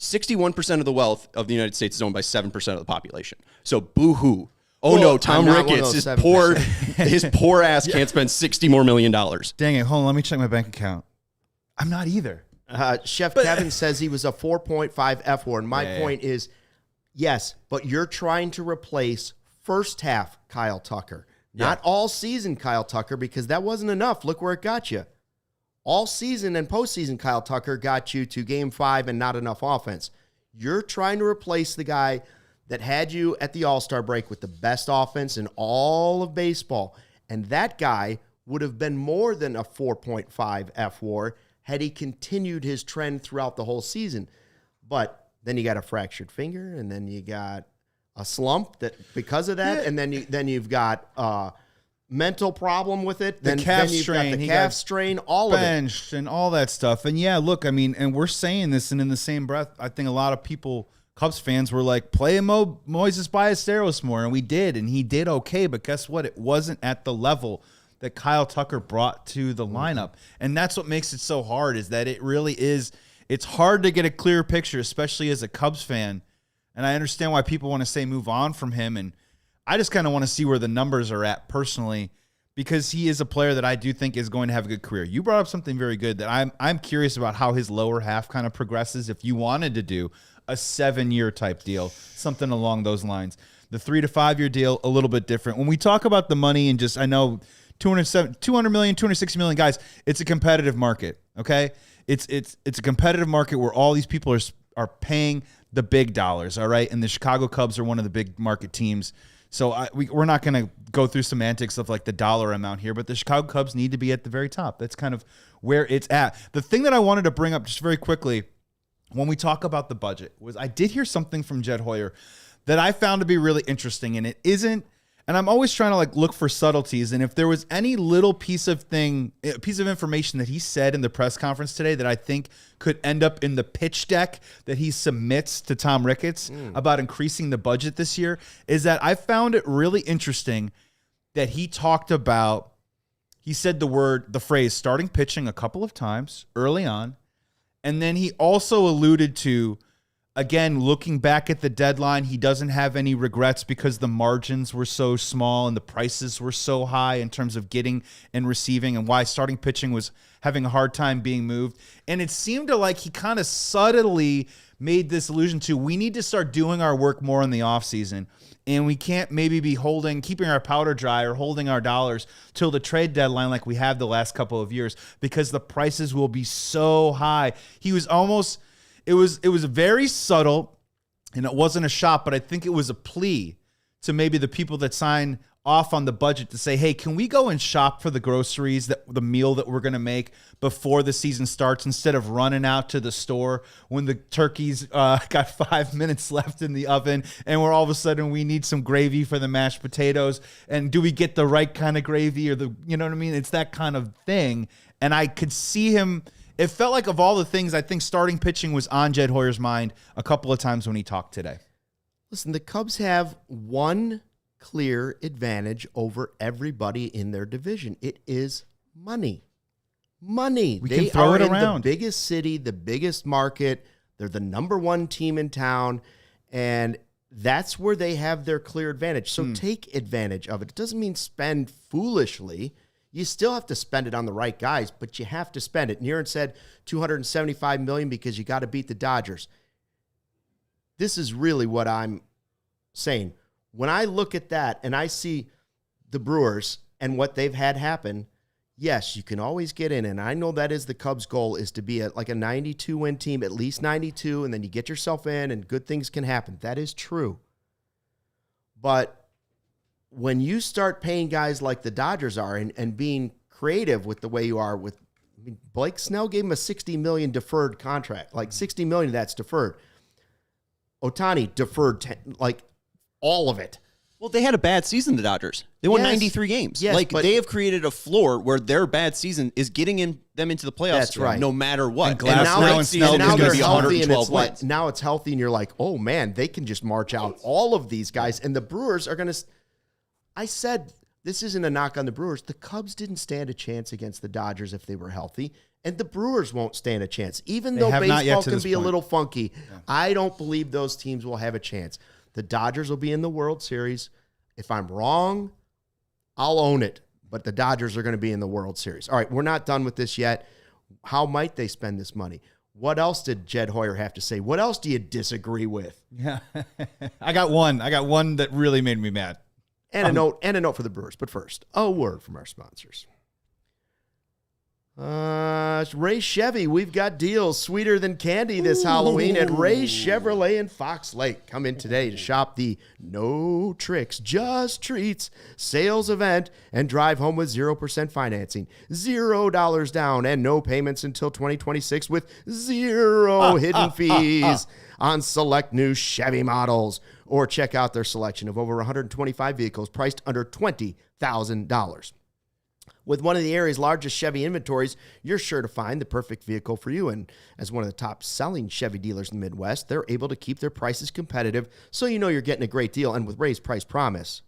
S3: 61% of the wealth of the United States is owned by 7% of the population. So boo-hoo. Oh
S1: Well,
S3: no, Tom
S1: I'm not one of
S3: Ricketts,
S1: those
S3: his
S1: 7%.
S3: poor ass can't spend $60 more million.
S2: Dang it. Hold on. Let me check my bank account. I'm not either.
S1: Chef Kevin says he was a 4.5 F WAR. And my point is, yes, but you're trying to replace first half Kyle Tucker, not all season Kyle Tucker, because that wasn't enough. Look where it got you. All season and postseason Kyle Tucker got you to Game 5 and not enough offense. You're trying to replace the guy that had you at the All-Star break with the best offense in all of baseball. And that guy would have been more than a 4.5 F WAR had he continued his trend throughout the whole season. But then you got a fractured finger, and then you got a slump that because of that, and then you've got mental problem with it.
S2: The calf
S1: you've
S2: strain,
S1: got the
S2: he
S1: calf
S2: got
S1: strain, all of it.
S2: Benched and all that stuff. And yeah, look, I mean, and we're saying this, and in the same breath, I think a lot of people, Cubs fans, were like, play Moises Ballesteros more, and we did, and he did okay. But guess what? It wasn't at the level that Kyle Tucker brought to the lineup, and that's what makes it so hard. Is that it really is? It's hard to get a clear picture, especially as a Cubs fan. And I understand why people want to say move on from him. And I just kind of want to see where the numbers are at personally, because he is a player that I do think is going to have a good career. You brought up something very good that I'm curious about how his lower half kind of progresses if you wanted to do a 7-year type deal, something along those lines. The 3 to 5 year deal, a little bit different. When we talk about the money and just, I know 200 million, 260 million, guys, it's a competitive market, okay? It's a competitive market where all these people are paying the big dollars, all right? And the Chicago Cubs are one of the big market teams. So we're not going to go through semantics of like the dollar amount here, but the Chicago Cubs need to be at the very top. That's kind of where it's at. The thing that I wanted to bring up just very quickly when we talk about the budget was I did hear something from Jed Hoyer that I found to be really interesting, and it isn't, and I'm always trying to like look for subtleties. And if there was any little piece of information that he said in the press conference today that I think could end up in the pitch deck that he submits to Tom Ricketts about increasing the budget this year, is that I found it really interesting that he talked about, he said the phrase starting pitching a couple of times early on. And then he also alluded to, again, looking back at the deadline, he doesn't have any regrets because the margins were so small and the prices were so high in terms of getting and receiving, and why starting pitching was having a hard time being moved. And it seemed to like he kind of subtly made this allusion to, we need to start doing our work more in the offseason. And we can't maybe be keeping our powder dry or holding our dollars till the trade deadline like we have the last couple of years, because the prices will be so high. He was almost... It was very subtle, and it wasn't a shot, but I think it was a plea to maybe the people that sign off on the budget to say, hey, can we go and shop for the groceries, the meal that we're going to make before the season starts, instead of running out to the store when the turkey's got 5 minutes left in the oven and we're all of a sudden we need some gravy for the mashed potatoes, and do we get the right kind of gravy, or you know what I mean? It's that kind of thing. And I could see him. It felt like of all the things, I think starting pitching was on Jed Hoyer's mind a couple of times when he talked today.
S1: Listen, the Cubs have one clear advantage over everybody in their division. It is money. Money.
S2: We
S1: they
S2: can throw
S1: are
S2: it
S1: in
S2: around.
S1: the biggest city, the biggest market. They're the number one team in town, and that's where they have their clear advantage. So take advantage of it. It doesn't mean spend foolishly. You still have to spend it on the right guys, but you have to spend it. Niren said $275 million because you got to beat the Dodgers. This is really what I'm saying. When I look at that and I see the Brewers and what they've had happen, yes, you can always get in. And I know that is the Cubs' goal, is to be like a 92-win team, at least 92, and then you get yourself in and good things can happen. That is true. But when you start paying guys like the Dodgers are and being creative with the way you are with, I mean, Blake Snell gave him a $60 million deferred contract. Like $60 million of that's deferred. Ohtani deferred, like all of it.
S3: Well, they had a bad season, the Dodgers. They won
S1: Yes.
S3: 93 games.
S1: Yes,
S3: like,
S1: but
S3: they have created a floor where their bad season is getting them into the playoffs.
S1: That's right.
S3: No matter what.
S2: And Glass now
S3: great
S2: and
S3: season
S2: Snell
S3: is
S1: now
S3: going
S1: they're
S3: to be
S1: healthy, and
S3: 112
S1: it's like
S3: wins.
S1: now it's healthy, and you're like, oh man, they can just march out all of these guys, and the Brewers are going to. I said this isn't a knock on the Brewers. The Cubs didn't stand a chance against the Dodgers if they were healthy, and the Brewers won't stand a chance, even though
S2: have not yet
S1: baseball
S2: to
S1: can
S2: this
S1: be a
S2: point.
S1: little funky. Yeah. I don't believe those teams will have a chance. The Dodgers will be in the World Series. If I'm wrong, I'll own it. But the Dodgers are going to be in the World Series. All right, we're not done with this yet. How might they spend this money? What else did Jed Hoyer have to say? What else do you disagree with?
S2: Yeah, I got one that really made me mad.
S1: And a note for the Brewers. But first, a word from our sponsors. Ray Chevy, we've got deals sweeter than candy this Halloween at Ray Chevrolet in Fox Lake. Come in today to shop the No Tricks, Just Treats sales event and drive home with 0% financing, $0 down, and no payments until 2026 with zero hidden fees on select new Chevy models. Or check out their selection of over 125 vehicles priced under $20,000. With one of the area's largest Chevy inventories, you're sure to find the perfect vehicle for you. And as one of the top selling Chevy dealers in the Midwest, they're able to keep their prices competitive, so you know you're getting a great deal. And with Ray's Price Promise,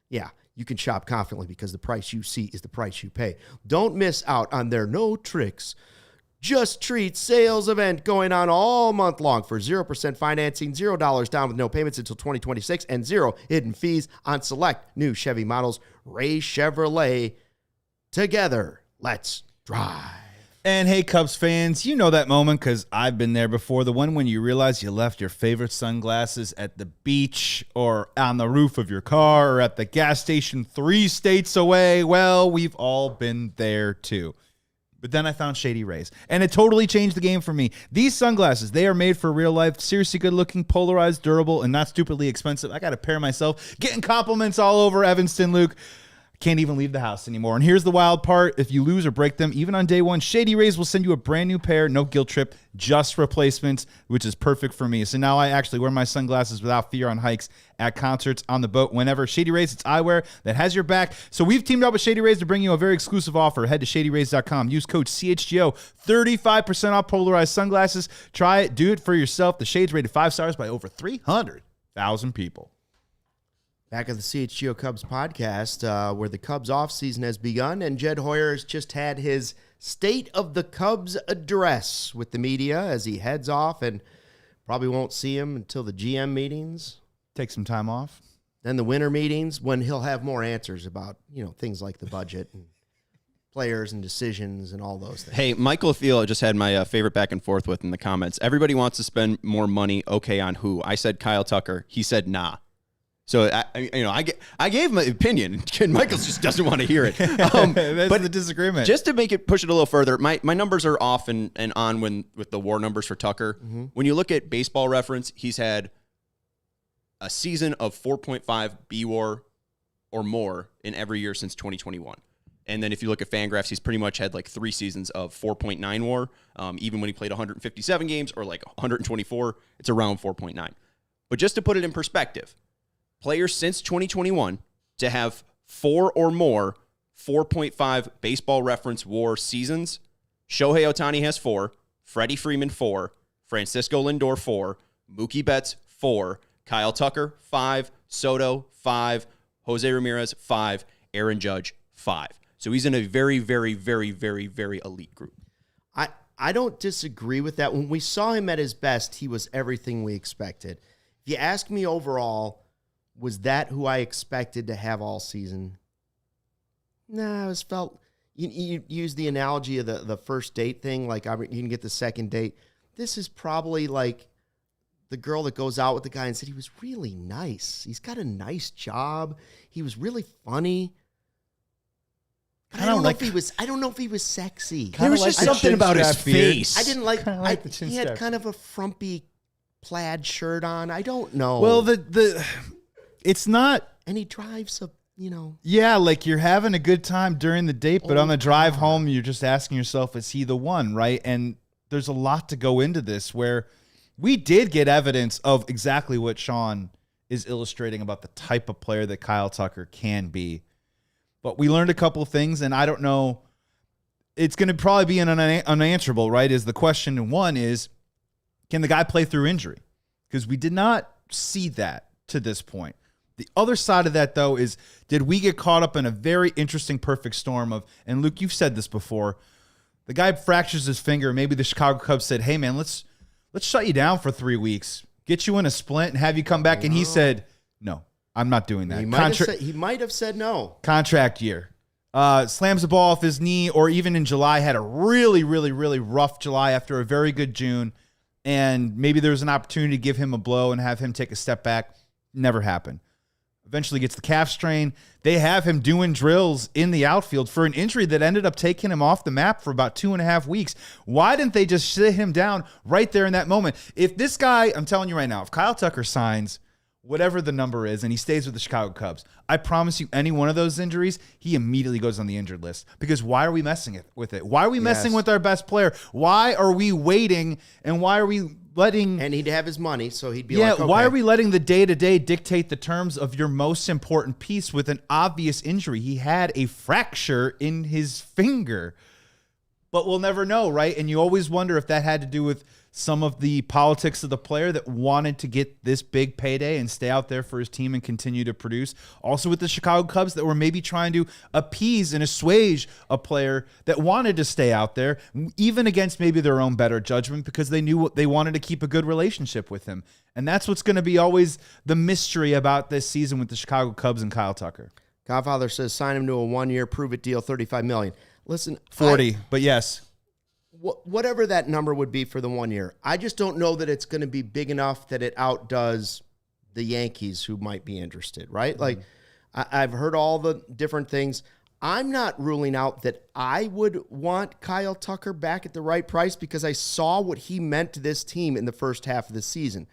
S1: yeah, you can shop confidently because the price you see is the price you pay. Don't miss out on their No Tricks, Just Treats sales event going on all month long for 0% financing, $0 down with no payments until 2026, and zero hidden fees on select new Chevy models. Ray Chevrolet. Together, let's drive.
S2: And hey, Cubs fans, you know that moment because I've been there before. The one when you realize you left your favorite sunglasses at the beach or on the roof of your car or at the gas station 3 states away. Well, we've all been there too. But then I found Shady Rays, and it totally changed the game for me. These sunglasses, they are made for real life, seriously good looking, polarized, durable, and not stupidly expensive. I got a pair myself, getting compliments all over Evanston, Luke. Can't even leave the house anymore. And here's the wild part. If you lose or break them, even on day one, Shady Rays will send you a brand new pair, no guilt trip, just replacements, which is perfect for me. So now I actually wear my sunglasses without fear on hikes, at concerts, on the boat, whenever. Shady Rays, it's eyewear that has your back. So we've teamed up with Shady Rays to bring you a very exclusive offer. Head to shadyrays.com. Use code CHGO. 35% off polarized sunglasses. Try it. Do it for yourself. The shade's rated 5 stars by over 300,000 people.
S1: Back at the CHGO Cubs podcast, where the Cubs offseason has begun, and Jed Hoyer has just had his State of the Cubs address with the media as he heads off, and probably won't see him until the GM meetings.
S2: Take some time off.
S1: Then the winter meetings, when he'll have more answers about, things like the budget and players and decisions and all those things.
S3: Hey, Michael Thiel just had my favorite back and forth with in the comments. Everybody wants to spend more money. Okay, on who? I said Kyle Tucker. He said nah. So I gave my opinion, and Michael just doesn't want to hear it.
S2: That's the disagreement.
S3: Just to push it a little further, my numbers are off and on with the WAR numbers for Tucker. Mm-hmm. When you look at Baseball Reference, he's had a season of 4.5 BWAR or more in every year since 2021. And then if you look at Fangraphs, he's pretty much had like 3 seasons of 4.9 WAR. Even when he played 157 games or like 124, it's around 4.9. But just to put it in perspective, players since 2021 to have 4 or more 4.5 baseball reference WAR seasons. Shohei Ohtani has 4. Freddie Freeman, 4. Francisco Lindor, 4. Mookie Betts, 4. Kyle Tucker, 5. Soto, 5. Jose Ramirez, 5. Aaron Judge, 5. So he's in a very, very, very, very, very elite group.
S1: I don't disagree with that. When we saw him at his best, he was everything we expected. If you ask me overall, was that who I expected to have all season? No, I was felt. You use the analogy of the first date thing, like you can get the second date. This is probably like the girl that goes out with the guy and said he was really nice. He's got a nice job. He was really funny. I don't know if he was sexy.
S3: There was just something about his face.
S1: I didn't like. He had kind of a frumpy plaid shirt on. I don't know.
S2: Well, it's not.
S1: And he drives a.
S2: Yeah, like you're having a good time during the date, but on the drive home, you're just asking yourself, is he the one, right? And there's a lot to go into this where we did get evidence of exactly what Sean is illustrating about the type of player that Kyle Tucker can be. But we learned a couple things, and I don't know. It's going to probably be unanswerable, right? Is the question. One is, can the guy play through injury? Because we did not see that to this point. The other side of that, though, is did we get caught up in a very interesting perfect storm of, and Luke, you've said this before, the guy fractures his finger. Maybe the Chicago Cubs said, hey, man, let's shut you down for 3 weeks, get you in a splint, and have you come back. And he said, no, I'm not doing that.
S1: He might have said no.
S2: Contract year. Slams the ball off his knee, or even in July, had a really, really, really rough July after a very good June. And maybe there was an opportunity to give him a blow and have him take a step back. Never happened. Eventually gets the calf strain. They have him doing drills in the outfield for an injury that ended up taking him off the map for about 2.5 weeks. Why didn't they just sit him down right there in that moment? If this guy, I'm telling you right now, if Kyle Tucker signs whatever the number is and he stays with the Chicago Cubs, I promise you any one of those injuries, he immediately goes on the injured list. Because why are we messing with it? Why are we messing with our best player? Why are we waiting, and why are we letting...
S1: And he'd have his money, so he'd be like, okay.
S2: Why are we letting the day-to-day dictate the terms of your most important piece with an obvious injury? He had a fracture in his finger. But we'll never know, right? And you always wonder if that had to do with some of the politics of the player that wanted to get this big payday and stay out there for his team and continue to produce. Also with the Chicago Cubs that were maybe trying to appease and assuage a player that wanted to stay out there, even against maybe their own better judgment, because they knew they wanted to keep a good relationship with him. And that's what's going to be always the mystery about this season with the Chicago Cubs and Kyle Tucker.
S1: Godfather says, sign him to a 1-year prove-it deal, $35 million. Listen,
S2: 40, but yes.
S1: Whatever that number would be for the 1 year, I just don't know that it's going to be big enough that it outdoes the Yankees who might be interested, right? Mm-hmm. Like, I've heard all the different things. I'm not ruling out that I would want Kyle Tucker back at the right price because I saw what he meant to this team in the first half of the season.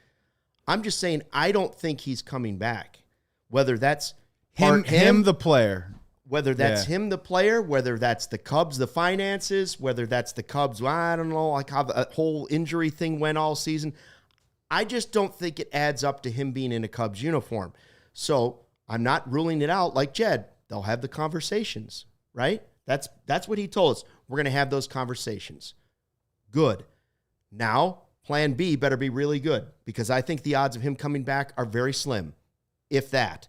S1: I'm just saying I don't think he's coming back, whether that's
S2: him the player.
S1: Whether that's him, the player, whether that's the Cubs, the finances, whether that's the Cubs, I don't know, like how the whole injury thing went all season. I just don't think it adds up to him being in a Cubs uniform. So I'm not ruling it out like Jed. They'll have the conversations, right? That's what he told us. We're going to have those conversations. Good. Now, plan B better be really good because I think the odds of him coming back are very slim, if that.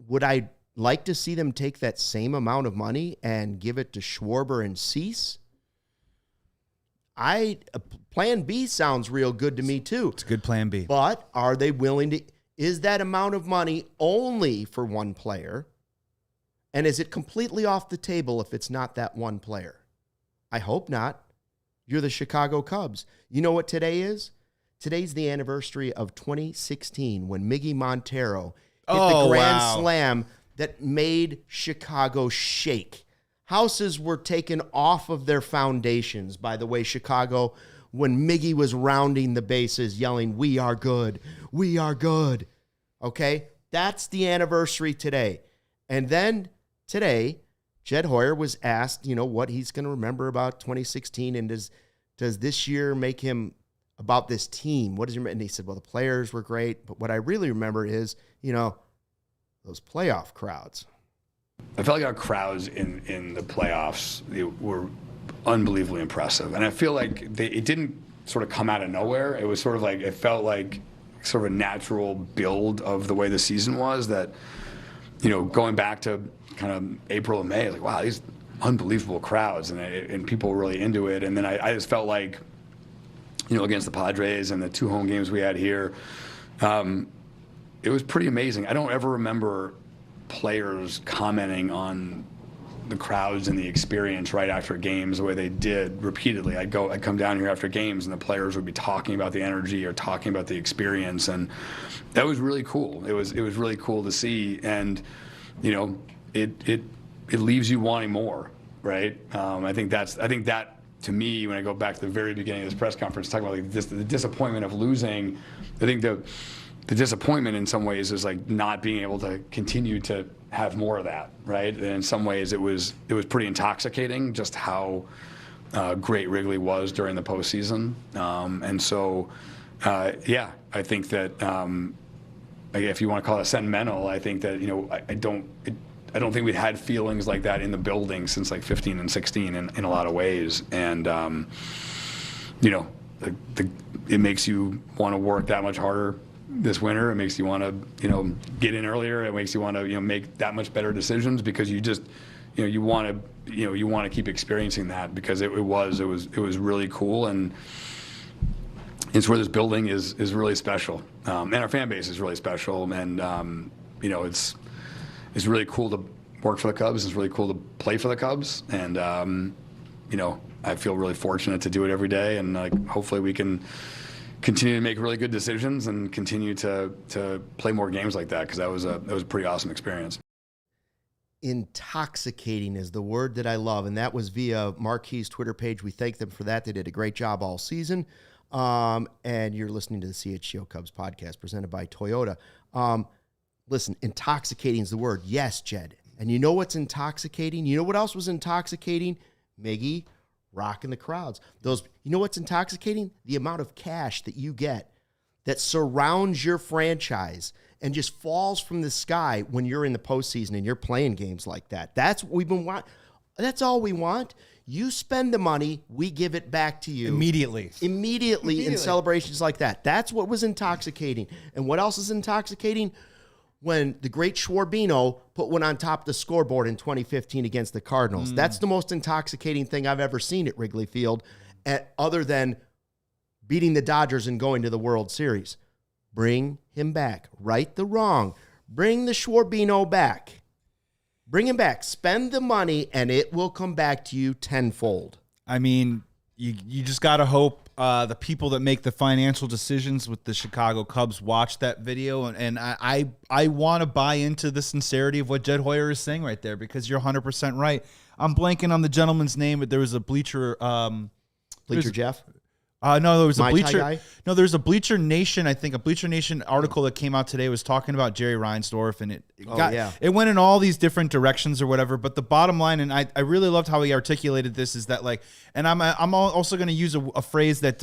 S1: Would I like to see them take that same amount of money and give it to Schwarber and Cease? Plan B sounds real good to me too.
S2: It's a good plan B.
S1: But are they willing to, is that amount of money only for one player? And is it completely off the table if it's not that one player? I hope not. You're the Chicago Cubs. You know what today is? Today's the anniversary of 2016 when Miggy Montero hit the grand slam that made Chicago shake. Houses were taken off of their foundations by the way Chicago, when Miggy was rounding the bases, yelling, "We are good, we are good." Okay? That's the anniversary today. And then today, Jed Hoyer was asked, what he's going to remember about 2016, and does this year make him about this team? What does he remember? And he said, well, the players were great, but what I really remember is, those playoff crowds.
S4: I felt like our crowds in the playoffs were unbelievably impressive. And I feel like it didn't sort of come out of nowhere. It was sort of like, it felt like sort of a natural build of the way the season was, that, going back to kind of April and May, like, wow, these unbelievable crowds, and people were really into it. And then I just felt like, against the Padres and the 2 home games we had here, it was pretty amazing. I don't ever remember players commenting on the crowds and the experience right after games the way they did repeatedly. I'd come down here after games, and the players would be talking about the energy or talking about the experience, and that was really cool. It was really cool to see, and it leaves you wanting more, right? I think that to me, when I go back to the very beginning of this press conference, talking about the disappointment of losing, I think the disappointment in some ways is like not being able to continue to have more of that, right? And in some ways it was pretty intoxicating just how great Wrigley was during the postseason. And so, I think that if you want to call it sentimental, I think that, I don't think we'd had feelings like that in the building since like 15 and 16 in a lot of ways. And, it makes you want to work that much harder this winter. It makes you want to, get in earlier. It makes you want to, make that much better decisions, because you just, you want to keep experiencing that, because it was really cool, and it's where this building is really special, and our fan base is really special, and it's really cool to work for the Cubs. It's really cool to play for the Cubs, and I feel really fortunate to do it every day, and hopefully we can continue to make really good decisions and continue to play more games like that, because that was a pretty awesome experience.
S1: Intoxicating is the word that I love, and that was via Marquee's Twitter page. We thank them for that. They did a great job all season. And you're listening to the CHGO Cubs podcast presented by Toyota. Listen, intoxicating is the word. Yes, Jed. And you know what's intoxicating? You know what else was intoxicating? Miggy, rocking the crowds. You know what's intoxicating? The amount of cash that you get that surrounds your franchise and just falls from the sky when you're in the postseason and you're playing games like that. That's what we've been wanting. That's all we want. You spend the money, we give it back to you. Immediately in celebrations like that. That's what was intoxicating. And what else is intoxicating? When the great Schwarbino put one on top of the scoreboard in 2015 against the Cardinals. That's the most intoxicating thing I've ever seen at Wrigley Field, other than beating the Dodgers and going to the World Series. Bring him back. Right the wrong. Bring the Schwarbino back. Bring him back. Spend the money, and it will come back to you tenfold.
S2: I mean, you just got to hope the people that make the financial decisions with the Chicago Cubs watch that video, and I want to buy into the sincerity of what Jed Hoyer is saying right there, because you're 100% right. I'm blanking on the gentleman's name, but there was a Bleacher
S1: Jeff?
S2: No, there was
S1: My
S2: a Bleacher.
S1: guy?
S2: No, there's a Bleacher Nation. I think a Bleacher Nation article that came out today was talking about Jerry Reinsdorf, and it went in all these different directions or whatever. But the bottom line, and I really loved how he articulated this, is that and I'm also going to use a phrase that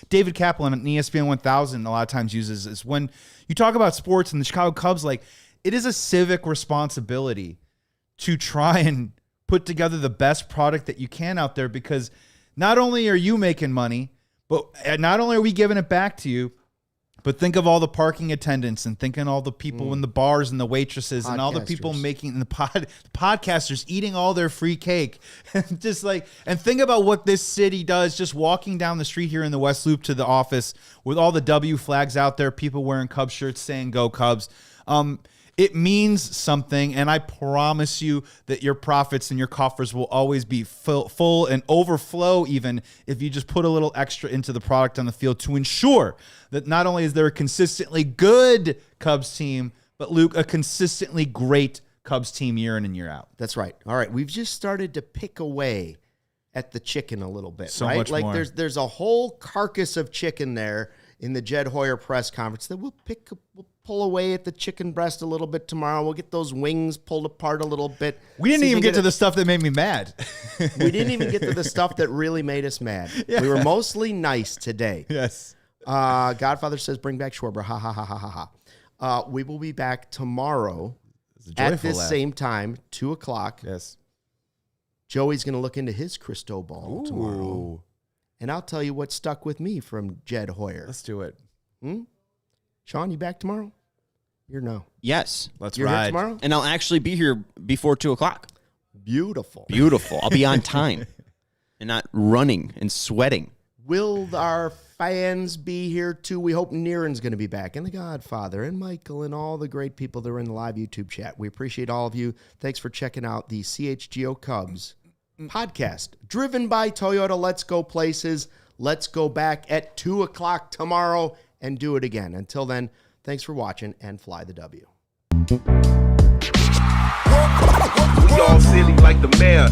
S2: David Kaplan at ESPN 1000 a lot of times uses, is when you talk about sports and the Chicago Cubs, it is a civic responsibility to try and put together the best product that you can out there, because not only are you making money, but not only are we giving it back to you, but think of all the parking attendants, and think of all the people in the bars and the waitresses and all the people making the podcasters eating all their free cake. And think about what this city does, just walking down the street here in the West Loop to the office with all the W flags out there, people wearing Cubs shirts saying "Go Cubs." It means something, and I promise you that your profits and your coffers will always be full and overflow, even if you just put a little extra into the product on the field to ensure that not only is there a consistently good Cubs team, but, Luke, a consistently great Cubs team year in and year out.
S1: That's right. All right, we've just started to pick away at the chicken a little bit,
S2: so
S1: right?
S2: Much more.
S1: There's a whole carcass of chicken there in the Jed Hoyer press conference that we'll pull away at the chicken breast a little bit tomorrow. We'll get those wings pulled apart a little bit.
S2: We didn't even get to the stuff that made me mad.
S1: We didn't even get to the stuff that really made us mad. Yeah. We were mostly nice today.
S2: Yes.
S1: Godfather says, bring back Schwarber. Ha, ha, ha, ha, ha, ha. We will be back tomorrow At this same time, 2 o'clock,
S2: Yes.
S1: Joey's going to look into his crystal ball tomorrow. And I'll tell you what stuck with me from Jed Hoyer.
S2: Let's do it.
S1: Sean, you back tomorrow? You're no.
S3: Yes.
S2: Let's
S1: You're
S2: ride.
S1: here tomorrow?
S3: And I'll actually be here before 2 o'clock.
S1: Beautiful.
S3: Beautiful. I'll be on time and not running and sweating.
S1: Will our fans be here too? We hope Niren's going to be back, and the Godfather, and Michael, and all the great people that are in the live YouTube chat. We appreciate all of you. Thanks for checking out the CHGO Cubs podcast, driven by Toyota. Let's go places. Let's go back at 2 o'clock tomorrow and do it again. Until then, thanks for watching, and fly the W.
S5: We all silly like the mayor.